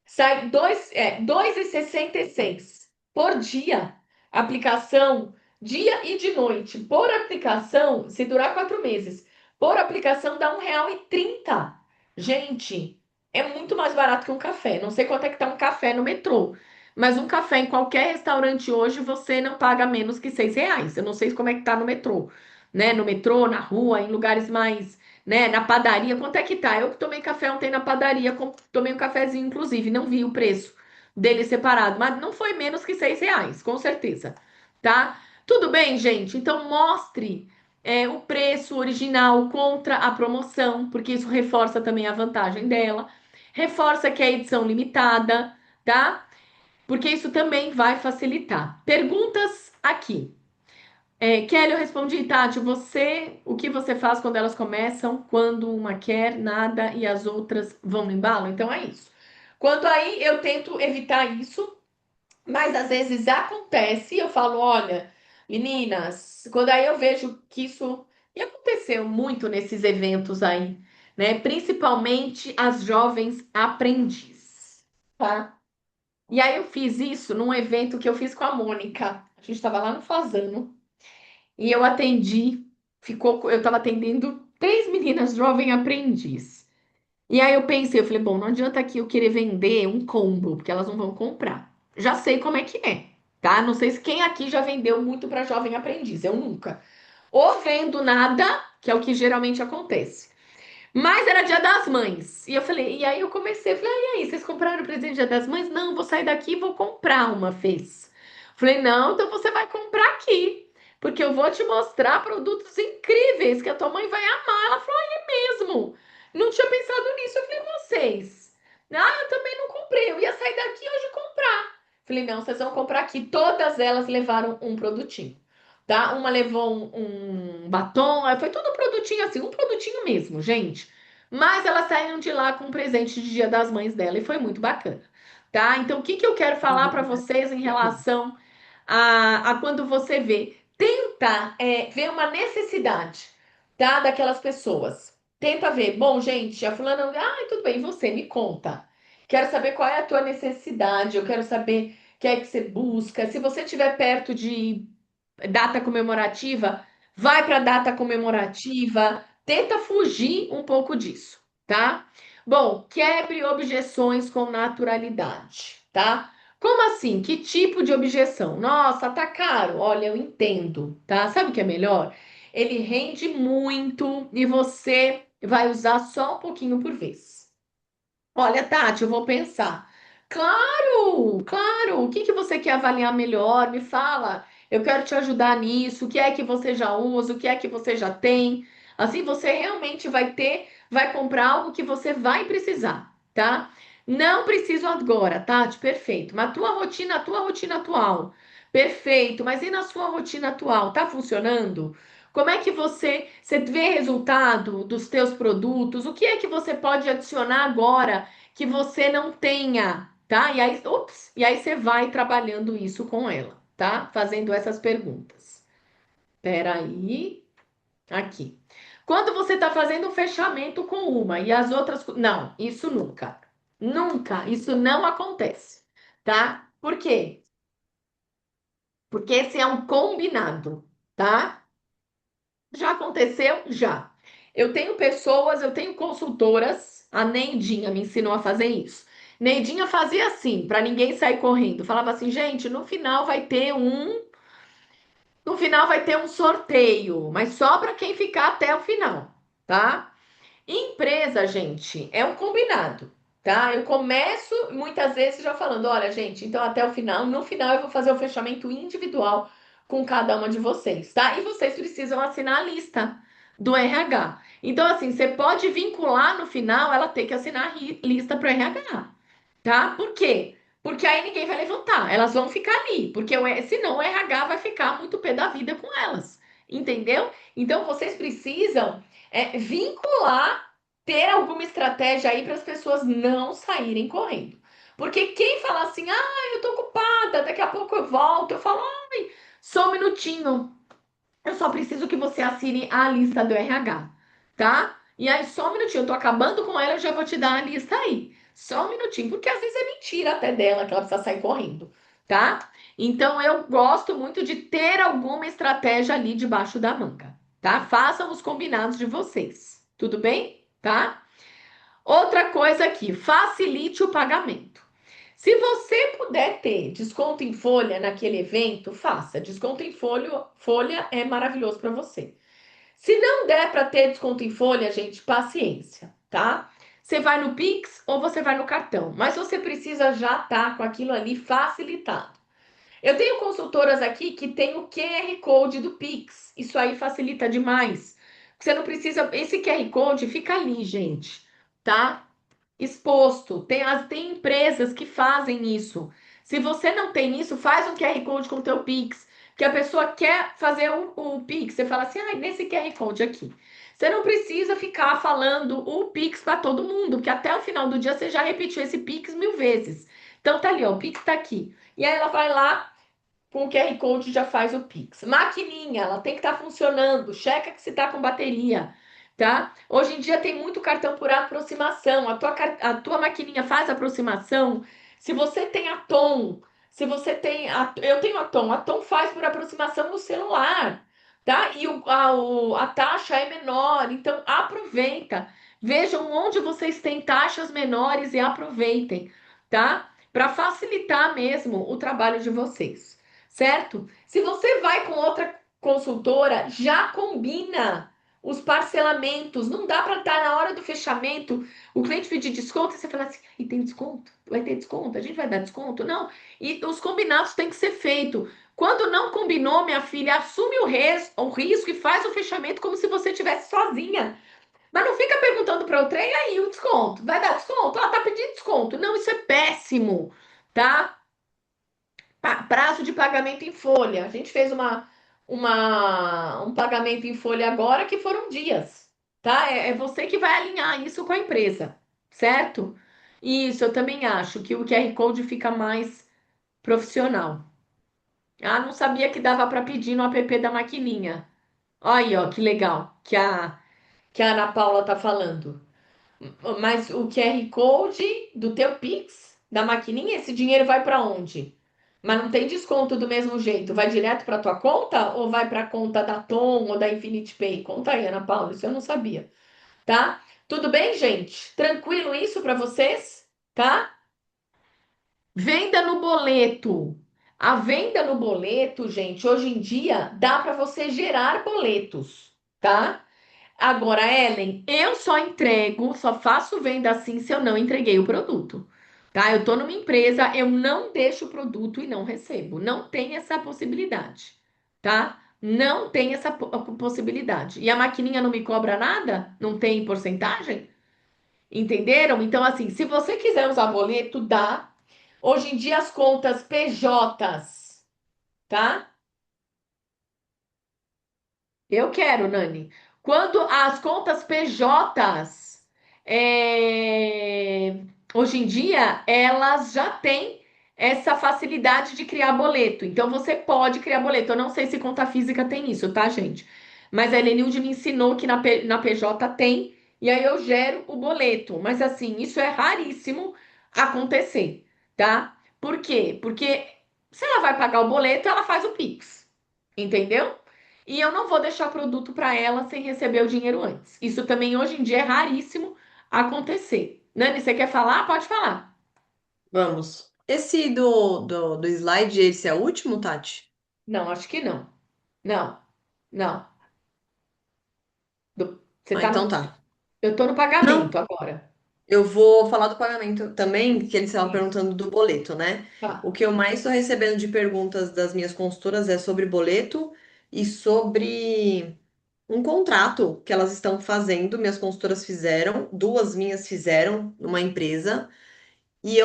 sai 2,66 por dia. Aplicação dia e de noite. Por aplicação, se durar 4 meses, por aplicação dá R$ 1,30. Gente, é muito mais barato que um café. Não sei quanto é que tá um café no metrô. Mas um café em qualquer restaurante hoje você não paga menos que R$ 6. Eu não sei como é que tá no metrô, né? No metrô, na rua, em lugares mais, né? Na padaria, quanto é que tá? Eu que tomei café ontem na padaria, tomei um cafezinho, inclusive, não vi o preço dele separado, mas não foi menos que R$ 6, com certeza, tá? Tudo bem, gente? Então mostre o preço original contra a promoção, porque isso reforça também a vantagem dela. Reforça que é edição limitada, tá? Porque isso também vai facilitar. Perguntas aqui. Kelly, eu respondi, Tati, o que você faz quando elas começam, quando uma quer nada e as outras vão no embalo? Então é isso. Quanto aí, eu tento evitar isso, mas às vezes acontece, eu falo, olha, meninas, quando aí eu vejo que isso e aconteceu muito nesses eventos aí, né? Principalmente as jovens aprendizes, tá? E aí eu fiz isso num evento que eu fiz com a Mônica. A gente estava lá no Fazano. E eu atendi, eu estava atendendo 3 meninas jovem aprendiz. E aí eu pensei, eu falei, bom, não adianta aqui eu querer vender um combo, porque elas não vão comprar. Já sei como é que é, tá? Não sei se quem aqui já vendeu muito para jovem aprendiz, eu nunca. Ou vendo nada, que é o que geralmente acontece. Mas era Dia das Mães. E eu falei, e aí eu comecei, falei, e aí, vocês compraram o presente Dia das Mães? Não, vou sair daqui e vou comprar uma vez. Falei, não, então você vai comprar aqui. Porque eu vou te mostrar produtos incríveis que a tua mãe vai amar. Ela falou, é mesmo? Não tinha pensado nisso. Eu falei, vocês. Ah, eu também não comprei. Eu ia sair daqui hoje e comprar. Falei, não, vocês vão comprar aqui. Todas elas levaram um produtinho, tá? Uma levou um batom, aí foi tudo produtinho assim, um produtinho mesmo, gente. Mas elas saíram de lá com um presente de Dia das Mães dela e foi muito bacana, tá? Então, o que que eu quero falar para vocês em relação a quando você vê? Tenta ver uma necessidade, tá? Daquelas pessoas. Tenta ver. Bom, gente, a fulana, tudo bem, você me conta. Quero saber qual é a tua necessidade, eu quero saber o que é que você busca. Se você estiver perto de data comemorativa, vai para data comemorativa, tenta fugir um pouco disso, tá? Bom, quebre objeções com naturalidade, tá? Como assim? Que tipo de objeção? Nossa, tá caro. Olha, eu entendo, tá? Sabe o que é melhor? Ele rende muito e você vai usar só um pouquinho por vez. Olha, Tati, eu vou pensar. Claro, claro. O que que você quer avaliar melhor? Me fala. Eu quero te ajudar nisso. O que é que você já usa? O que é que você já tem? Assim você realmente vai comprar algo que você vai precisar, tá? Não preciso agora, Tati, perfeito. Mas a tua rotina atual, perfeito. Mas e na sua rotina atual, tá funcionando? Como é que você vê resultado dos teus produtos? O que é que você pode adicionar agora que você não tenha, tá? E aí, ups, e aí você vai trabalhando isso com ela, tá? Fazendo essas perguntas. Peraí, aqui. Quando você está fazendo um fechamento com uma e as outras. Não, isso nunca. Nunca. Isso não acontece, tá? Por quê? Porque esse é um combinado, tá? Já aconteceu? Já. Eu tenho consultoras, a Neidinha me ensinou a fazer isso. Neidinha fazia assim, para ninguém sair correndo. Falava assim, gente, no final vai ter um sorteio, mas só para quem ficar até o final, tá? Empresa, gente, é um combinado, tá? Eu começo muitas vezes já falando, olha, gente, então até o final, no final eu vou fazer o fechamento individual com cada uma de vocês, tá? E vocês precisam assinar a lista do RH. Então, assim, você pode vincular no final, ela tem que assinar a lista para o RH, tá? Por quê? Porque aí ninguém vai levantar, elas vão ficar ali, porque senão o RH vai ficar muito pé da vida com elas, entendeu? Então vocês precisam vincular, ter alguma estratégia aí para as pessoas não saírem correndo. Porque quem fala assim, ah, eu tô ocupada, daqui a pouco eu volto, eu falo, ai, só um minutinho, eu só preciso que você assine a lista do RH, tá? E aí, só um minutinho, eu tô acabando com ela, eu já vou te dar a lista aí. Só um minutinho, porque às vezes é mentira até dela que ela precisa sair correndo, tá? Então, eu gosto muito de ter alguma estratégia ali debaixo da manga, tá? Façam os combinados de vocês, tudo bem? Tá? Outra coisa aqui, facilite o pagamento. Se você puder ter desconto em folha naquele evento, faça. Desconto em folha é maravilhoso para você. Se não der para ter desconto em folha, gente, paciência, tá? Você vai no Pix ou você vai no cartão, mas você precisa já estar com aquilo ali facilitado. Eu tenho consultoras aqui que tem o QR Code do Pix. Isso aí facilita demais. Você não precisa. Esse QR Code fica ali, gente, tá? Exposto. Tem empresas que fazem isso. Se você não tem isso, faz um QR Code com o teu Pix. Que a pessoa quer fazer o Pix. Você fala assim, ah, nesse QR Code aqui. Você não precisa ficar falando o Pix para todo mundo, porque até o final do dia você já repetiu esse Pix 1000 vezes. Então tá ali, ó, o Pix tá aqui. E aí ela vai lá com o QR Code já faz o Pix. Maquininha, ela tem que estar funcionando. Checa que se está com bateria, tá? Hoje em dia tem muito cartão por aproximação. A tua maquininha faz aproximação. Se você tem a Tom, se você tem. Eu tenho a Tom faz por aproximação no celular, tá? E a taxa é menor. Então aproveita. Vejam onde vocês têm taxas menores e aproveitem, tá? Para facilitar mesmo o trabalho de vocês, certo? Se você vai com outra consultora, já combina os parcelamentos. Não dá para estar na hora do fechamento, o cliente pedir desconto e você falar assim: e tem desconto? Vai ter desconto? A gente vai dar desconto? Não. E os combinados têm que ser feito. Quando não combinou, minha filha, assume o risco e faz o fechamento como se você estivesse sozinha. Mas não fica perguntando para outra, e aí o desconto? Vai dar desconto? Ah, tá pedindo desconto. Não, isso é péssimo, tá? Prazo de pagamento em folha. A gente fez um pagamento em folha agora que foram dias, tá? É você que vai alinhar isso com a empresa, certo? Isso, eu também acho que o QR Code fica mais profissional. Ah, não sabia que dava para pedir no app da maquininha. Olha aí, ó, que legal que a Ana Paula tá falando. Mas o QR Code do teu Pix, da maquininha, esse dinheiro vai para onde? Mas não tem desconto do mesmo jeito. Vai direto para tua conta ou vai para a conta da Tom ou da Infinity Pay? Conta aí, Ana Paula, isso eu não sabia, tá? Tudo bem, gente? Tranquilo isso para vocês? Tá? Venda no boleto. A venda no boleto, gente, hoje em dia dá para você gerar boletos, tá? Agora, Ellen, eu só entrego, só faço venda assim se eu não entreguei o produto. Tá? Eu tô numa empresa, eu não deixo o produto e não recebo. Não tem essa possibilidade, tá? Não tem essa possibilidade. E a maquininha não me cobra nada? Não tem porcentagem? Entenderam? Então, assim, se você quiser usar boleto, dá. Hoje em dia, as contas PJs, tá? Eu quero, Nani. Quando as contas PJs, é, hoje em dia, elas já têm essa facilidade de criar boleto. Então, você pode criar boleto. Eu não sei se conta física tem isso, tá, gente? Mas a Helenilde me ensinou que na PJ tem, e aí eu gero o boleto. Mas, assim, isso é raríssimo acontecer, tá? Por quê? Porque se ela vai pagar o boleto, ela faz o Pix, entendeu? E eu não vou deixar produto para ela sem receber o dinheiro antes. Isso também hoje em dia é raríssimo acontecer. Nani, você quer falar? Pode falar. Vamos. Esse do slide, esse é o último, Tati? Não, acho que não. Não, não. Você Ah, tá então no. tá. Eu tô no Não, pagamento agora. eu vou falar do pagamento também, que eles estavam Isso. perguntando do boleto, né? O Tá. que eu mais estou recebendo de perguntas das minhas consultoras é sobre boleto e sobre um contrato que elas estão fazendo. Minhas consultoras fizeram, duas minhas fizeram numa empresa, e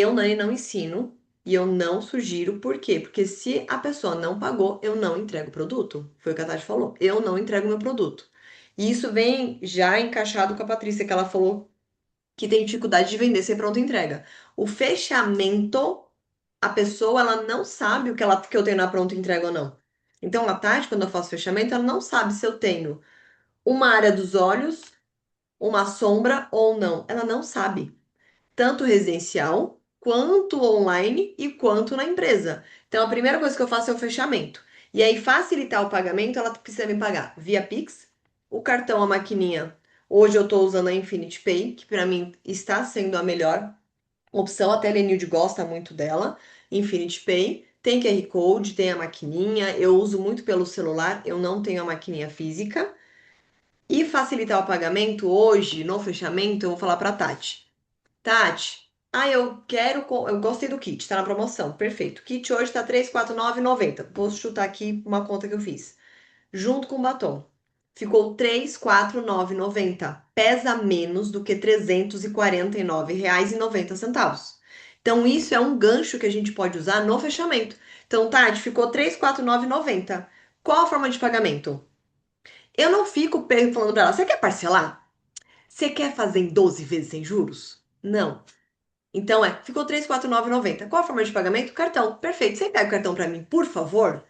Nani, não ensino e eu não sugiro. Por quê? Porque se a pessoa não pagou, eu não entrego o produto. Foi o que a Tati falou. Eu não entrego meu produto. E isso vem já encaixado com a Patrícia, que ela falou que tem dificuldade de vender sem pronta entrega. O fechamento, a pessoa ela não sabe que eu tenho na pronta entrega ou não. Então, a Tati, quando eu faço fechamento, ela não sabe se eu tenho uma área dos olhos, uma sombra ou não. Ela não sabe. Tanto residencial, quanto online e quanto na empresa. Então, a primeira coisa que eu faço é o fechamento. E aí, facilitar o pagamento, ela precisa me pagar via Pix, o cartão, a maquininha. Hoje eu estou usando a Infinity Pay, que para mim está sendo a melhor opção. Até a Lenilde gosta muito dela. Infinity Pay. Tem QR Code, tem a maquininha. Eu uso muito pelo celular, eu não tenho a maquininha física. E facilitar o pagamento hoje, no fechamento, eu vou falar para Tati. Tati, eu gostei do kit, tá na promoção, perfeito. Kit hoje tá 349,90. Vou chutar aqui uma conta que eu fiz. Junto com o batom. Ficou 349,90. Pesa menos do que R$ 349,90. Então, isso é um gancho que a gente pode usar no fechamento. Então, Tati, ficou 349,90. Qual a forma de pagamento? Eu não fico falando pra ela, você quer parcelar? Você quer fazer em 12 vezes sem juros? Não. Então ficou 349,90. Qual a forma de pagamento? Cartão. Perfeito. Você pega o cartão para mim, por favor?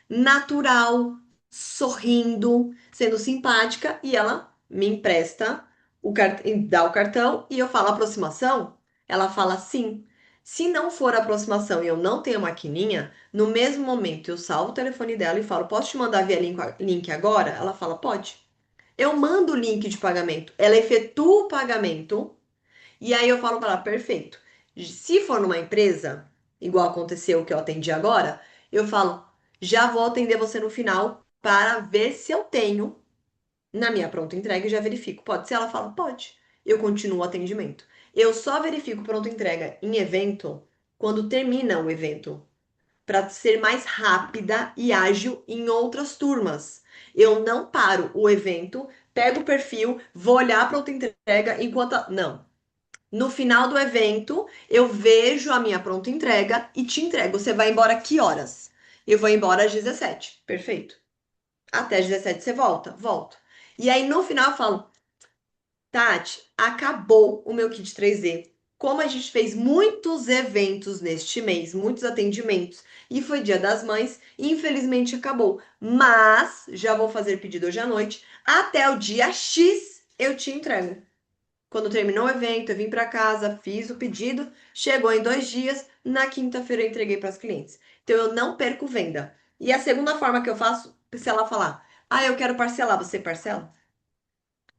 Natural, sorrindo, sendo simpática, e ela me empresta dá o cartão e eu falo aproximação? Ela fala sim. Se não for aproximação e eu não tenho maquininha, no mesmo momento eu salvo o telefone dela e falo: posso te mandar via link agora? Ela fala: pode. Eu mando o link de pagamento. Ela efetua o pagamento e aí eu falo para ela, perfeito. Se for numa empresa, igual aconteceu que eu atendi agora, eu falo, já vou atender você no final para ver se eu tenho na minha pronta entrega e já verifico. Pode ser? Ela fala, pode. Eu continuo o atendimento. Eu só verifico pronta entrega em evento quando termina o evento, para ser mais rápida e ágil em outras turmas. Eu não paro o evento, pego o perfil, vou olhar a pronta entrega enquanto. Não. No final do evento, eu vejo a minha pronta entrega e te entrego. Você vai embora que horas? Eu vou embora às 17. Perfeito. Até às 17 você volta? Volto. E aí no final eu falo, Tati, acabou o meu kit 3D. Como a gente fez muitos eventos neste mês, muitos atendimentos, e foi Dia das Mães, infelizmente acabou. Mas já vou fazer pedido hoje à noite. Até o dia X eu te entrego. Quando terminou o evento, eu vim para casa, fiz o pedido, chegou em 2 dias, na quinta-feira eu entreguei para as clientes. Então eu não perco venda. E a segunda forma que eu faço, se ela falar, eu quero parcelar, você parcela?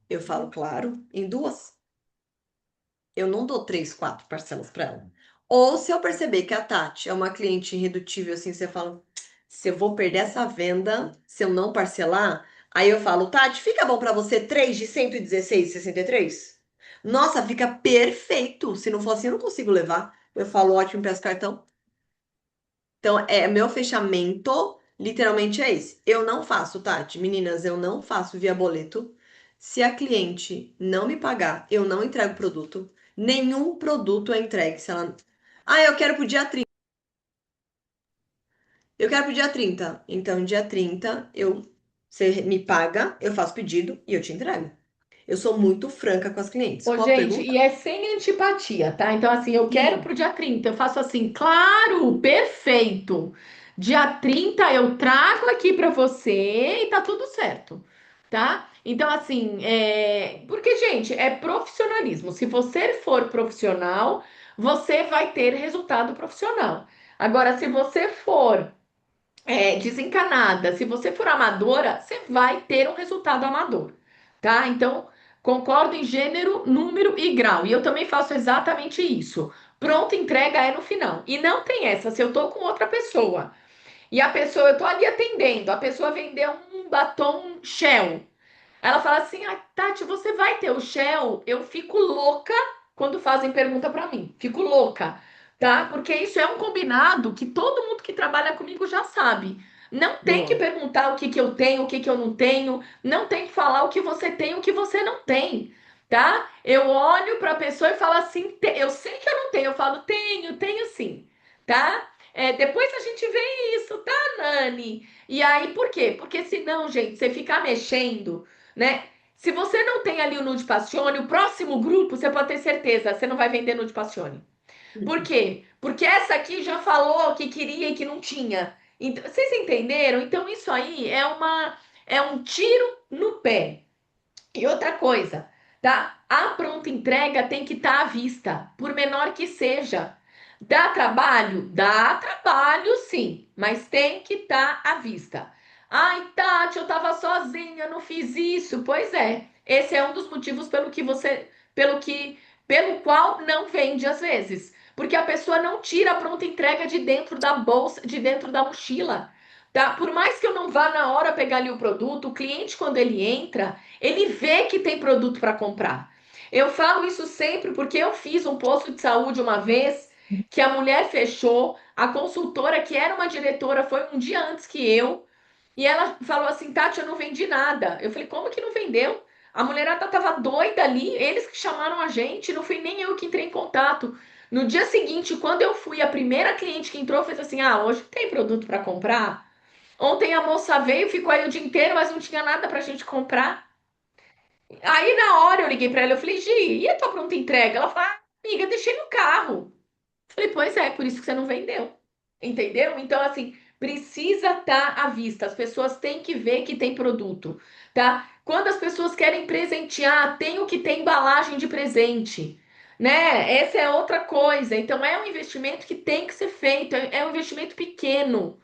Eu falo, claro, em duas. Eu não dou 3, 4 parcelas para ela. Ou se eu perceber que a Tati é uma cliente irredutível, assim, você fala, se eu vou perder essa venda, se eu não parcelar, Aí eu falo, Tati, fica bom pra você 3 de 116,63? Nossa, fica perfeito. Se não for assim, eu não consigo levar. Eu falo, ótimo, peço cartão. Então, meu fechamento literalmente é esse. Eu não faço, Tati. Meninas, eu não faço via boleto. Se a cliente não me pagar, eu não entrego produto. Nenhum produto é entregue. Se ela... Ah, eu quero pro dia 30. Eu quero pro dia 30. Então, dia 30, você me paga, eu faço pedido e eu te entrego. Eu sou muito franca com as clientes. Ô, Qual a gente, pergunta? e é sem antipatia, tá? Então, assim, eu quero Sim. pro dia 30. Eu faço assim, claro, perfeito. Dia 30 eu trago aqui pra você e tá tudo certo, tá? Então, assim, porque, gente, é profissionalismo. Se você for profissional, você vai ter resultado profissional. Agora, se você for desencanada. Se você for amadora, você vai ter um resultado amador, tá? Então, concordo em gênero, número e grau. E eu também faço exatamente isso. Pronta entrega é no final. E não tem essa, se eu tô com outra pessoa e a pessoa, eu tô ali atendendo, a pessoa vendeu um batom Shell. Ela fala assim: ah, Tati, você vai ter o Shell? Eu fico louca quando fazem pergunta pra mim. Fico louca, tá? Porque isso é um combinado que todo mundo que trabalha comigo já sabe. Não tem que Boa. perguntar o que que eu tenho, o que que eu não tenho. Não tem que falar o que você tem, o que você não tem, tá? Eu olho pra pessoa e falo assim: eu sei que eu não tenho. Eu falo: tenho sim, tá? Depois a gente vê isso, tá, Nani? E aí, por quê? Porque senão, gente, você ficar mexendo, né? Se você não tem ali o nude passione, o próximo grupo, você pode ter certeza, você não vai vender nude passione. Por quê? Porque essa aqui já falou que queria e que não tinha. Então, vocês entenderam? Então isso aí é um tiro no pé. E outra coisa, tá? A pronta entrega tem que estar à vista, por menor que seja. Dá trabalho? Dá trabalho, sim, mas tem que estar à vista. Ai, Tati, eu tava sozinha, não fiz isso. Pois é, esse é um dos motivos pelo qual não vende às vezes, porque a pessoa não tira a pronta entrega de dentro da bolsa, de dentro da mochila. Tá? Por mais que eu não vá na hora pegar ali o produto, o cliente, quando ele entra, ele vê que tem produto para comprar. Eu falo isso sempre porque eu fiz um posto de saúde uma vez que a mulher fechou, a consultora, que era uma diretora, foi um dia antes que eu, e ela falou assim: Tati, eu não vendi nada. Eu falei: como que não vendeu? A mulherada tava doida ali, eles que chamaram a gente, não fui nem eu que entrei em contato. No dia seguinte, quando eu fui, a primeira cliente que entrou fez assim: ah, hoje tem produto para comprar? Ontem a moça veio, ficou aí o dia inteiro, mas não tinha nada pra gente comprar. Aí na hora eu liguei pra ela, eu falei: Gi, e a tua pronta entrega? Ela falou: ah, amiga, deixei no carro. Falei: pois é, por isso que você não vendeu. Entendeu? Então, assim, precisa estar à vista. As pessoas têm que ver que tem produto, tá? Quando as pessoas querem presentear, tem o que tem embalagem de presente, né? Essa é outra coisa. Então, é um investimento que tem que ser feito. É um investimento pequeno,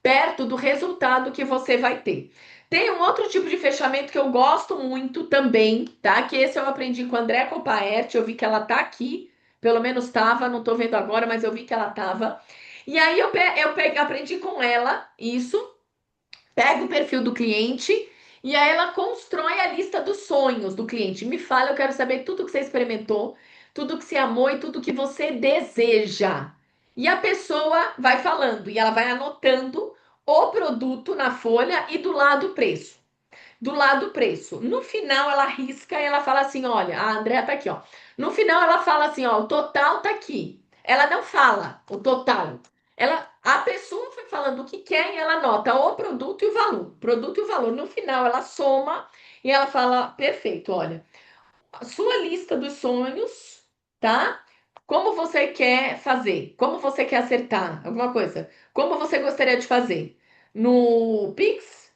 perto do resultado que você vai ter. Tem um outro tipo de fechamento que eu gosto muito também, tá? Que esse eu aprendi com a André Copaert, eu vi que ela tá aqui, pelo menos estava, não tô vendo agora, mas eu vi que ela estava. E aí aprendi com ela isso, pego o perfil do cliente e aí ela constrói a lista dos sonhos do cliente. Me fala, eu quero saber tudo que você experimentou, tudo que você amou e tudo que você deseja. E a pessoa vai falando e ela vai anotando o produto na folha e do lado o preço. Do lado o preço. No final ela risca e ela fala assim: olha, a Andrea tá aqui, ó. No final ela fala assim: ó, o total tá aqui. Ela não fala o total. A pessoa foi falando o que quer e ela anota o produto e o valor. Produto e o valor. No final ela soma e ela fala: perfeito, olha, a sua lista dos sonhos, tá? Como você quer fazer? Como você quer acertar? Alguma coisa? Como você gostaria de fazer? No Pix?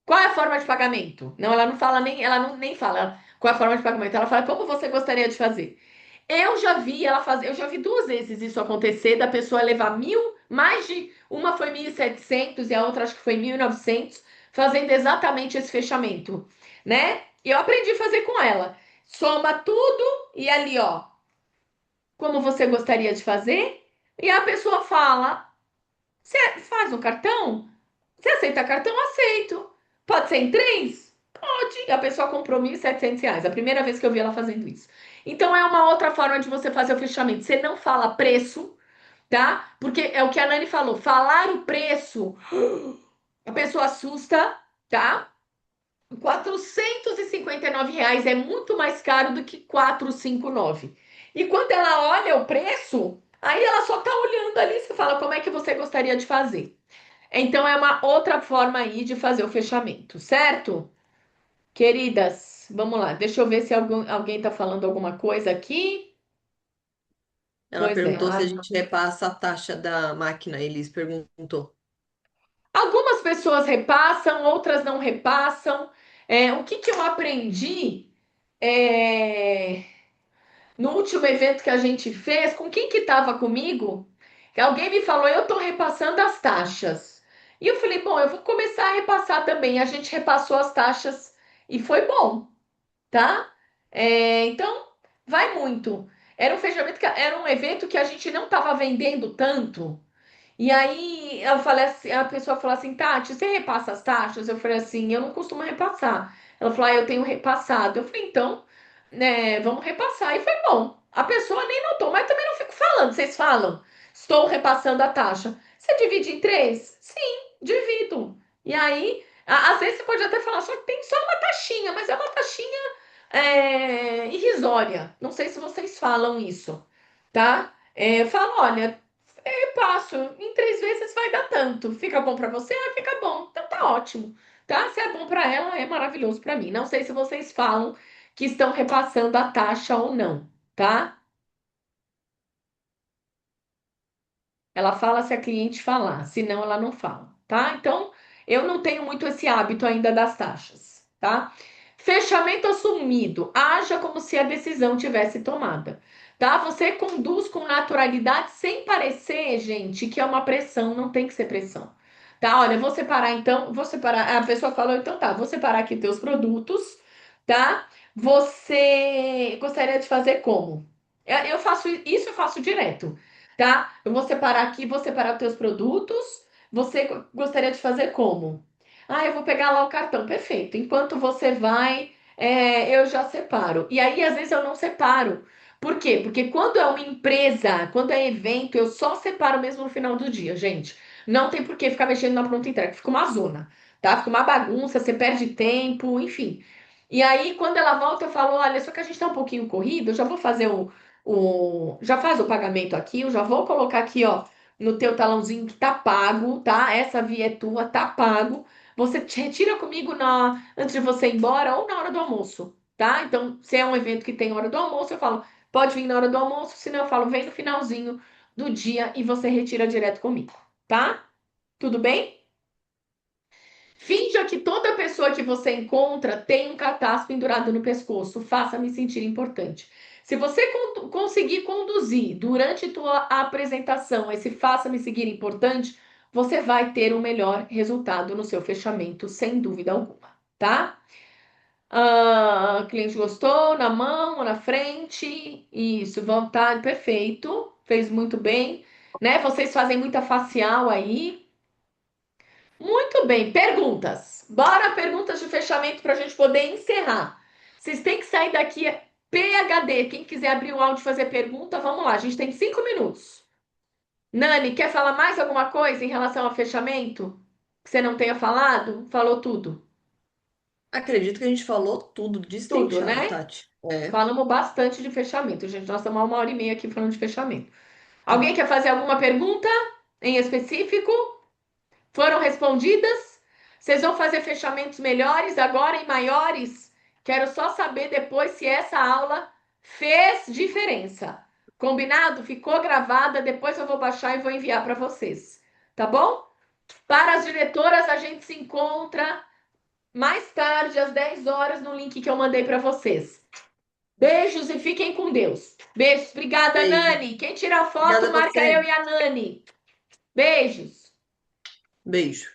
Qual é a forma de pagamento? Não, ela não fala nem, ela não nem fala qual é a forma de pagamento. Ela fala como você gostaria de fazer. Eu já vi ela fazer, eu já vi duas vezes isso acontecer, da pessoa levar mais de uma foi 1.700 e a outra acho que foi 1.900, fazendo exatamente esse fechamento, né? E eu aprendi a fazer com ela. Soma tudo e ali, ó, como você gostaria de fazer? E a pessoa fala: você faz um cartão? Você aceita cartão? Aceito. Pode ser em três? Pode. A pessoa comprou R$ 1.700. A primeira vez que eu vi ela fazendo isso. Então é uma outra forma de você fazer o fechamento. Você não fala preço, tá? Porque é o que a Nani falou. Falar o preço, a pessoa assusta, tá? R$ 459 é muito mais caro do que 459. E quando ela olha o preço, aí ela só tá olhando ali, você fala como é que você gostaria de fazer. Então é uma outra forma aí de fazer o fechamento, certo? Queridas, vamos lá. Deixa eu ver se alguém tá falando alguma coisa aqui. Ela Pois é. perguntou se a gente repassa a taxa da máquina. Elis perguntou. Algumas pessoas repassam, outras não repassam. O que que eu aprendi? É, No último evento que a gente fez, com quem que estava comigo? Que alguém me falou, eu estou repassando as taxas. E eu falei, bom, eu vou começar a repassar também. A gente repassou as taxas e foi bom, tá? Então, vai muito. Era um fechamento, era um evento que a gente não estava vendendo tanto. E aí eu falei assim, a pessoa falou assim, Tati, você repassa as taxas? Eu falei assim, eu não costumo repassar. Ela falou, eu tenho repassado. Eu falei, então, né, vamos repassar. E foi bom. A pessoa nem notou, mas também não fico falando. Vocês falam, estou repassando a taxa. Você divide em três? Sim, divido. E aí, às vezes você pode até falar, só que tem só uma taxinha, mas é uma taxinha irrisória. Não sei se vocês falam isso, tá? Eu falo, olha, passo. Em 3 vezes vai dar tanto. Fica bom para você? Ah, fica bom. Então tá ótimo. Tá? Se é bom para ela, é maravilhoso para mim. Não sei se vocês falam que estão repassando a taxa ou não, tá? Ela fala se a cliente falar, senão ela não fala, tá? Então, eu não tenho muito esse hábito ainda das taxas, tá? Fechamento assumido. Haja como se a decisão tivesse tomada, tá? Você conduz com naturalidade, sem parecer, gente, que é uma pressão, não tem que ser pressão. Tá? Olha, vou separar então, vou separar. A pessoa falou, então tá, vou separar aqui teus produtos, tá? Você gostaria de fazer como? Eu faço isso, eu faço direto, tá? Eu vou separar aqui, vou separar os teus produtos. Você gostaria de fazer como? Ah, eu vou pegar lá o cartão. Perfeito. Enquanto você vai, eu já separo. E aí, às vezes, eu não separo. Por quê? Porque quando é uma empresa, quando é evento, eu só separo mesmo no final do dia, gente. Não tem por que ficar mexendo na pronta entrega. Fica uma zona, tá? Fica uma bagunça, você perde tempo, enfim. E aí, quando ela volta, eu falo: olha, só que a gente tá um pouquinho corrido, eu já vou fazer já faz o pagamento aqui, eu já vou colocar aqui, ó, no teu talãozinho que tá pago, tá? Essa via é tua, tá pago. Você te retira comigo antes de você ir embora ou na hora do almoço, tá? Então, se é um evento que tem hora do almoço, eu falo, pode vir na hora do almoço, senão eu falo, vem no finalzinho do dia e você retira direto comigo, tá? Tudo bem? Finja que toda pessoa que você encontra tem um cartaz pendurado no pescoço. Faça-me sentir importante. Se você conseguir conduzir durante tua apresentação esse faça-me seguir importante, você vai ter um melhor resultado no seu fechamento, sem dúvida alguma, tá? Cliente gostou, na mão ou na frente? Isso, vontade, perfeito. Fez muito bem, né? Vocês fazem muita facial aí. Muito bem, perguntas. Bora, perguntas de fechamento para a gente poder encerrar. Vocês têm que sair daqui PHD. Quem quiser abrir o áudio e fazer pergunta, vamos lá. A gente tem 5 minutos. Nani, quer falar mais alguma coisa em relação ao fechamento? Que você não tenha falado? Falou tudo. Acredito que a gente falou tudo Tudo, destrinchado, né? Tati. É. Falamos bastante de fechamento, gente. Nós estamos há 1 hora e meia aqui falando de fechamento. Alguém quer fazer alguma pergunta em específico? Foram respondidas? Vocês vão fazer fechamentos melhores agora e maiores? Quero só saber depois se essa aula fez diferença. Combinado? Ficou gravada, depois eu vou baixar e vou enviar para vocês. Tá bom? Para as diretoras, a gente se encontra mais tarde, às 10 horas, no link que eu mandei para vocês. Beijos e fiquem com Deus. Beijos. Obrigada, Beijo. Nani. Quem tirar foto, Obrigada a marca eu você. e a Nani. Beijos. Beijo.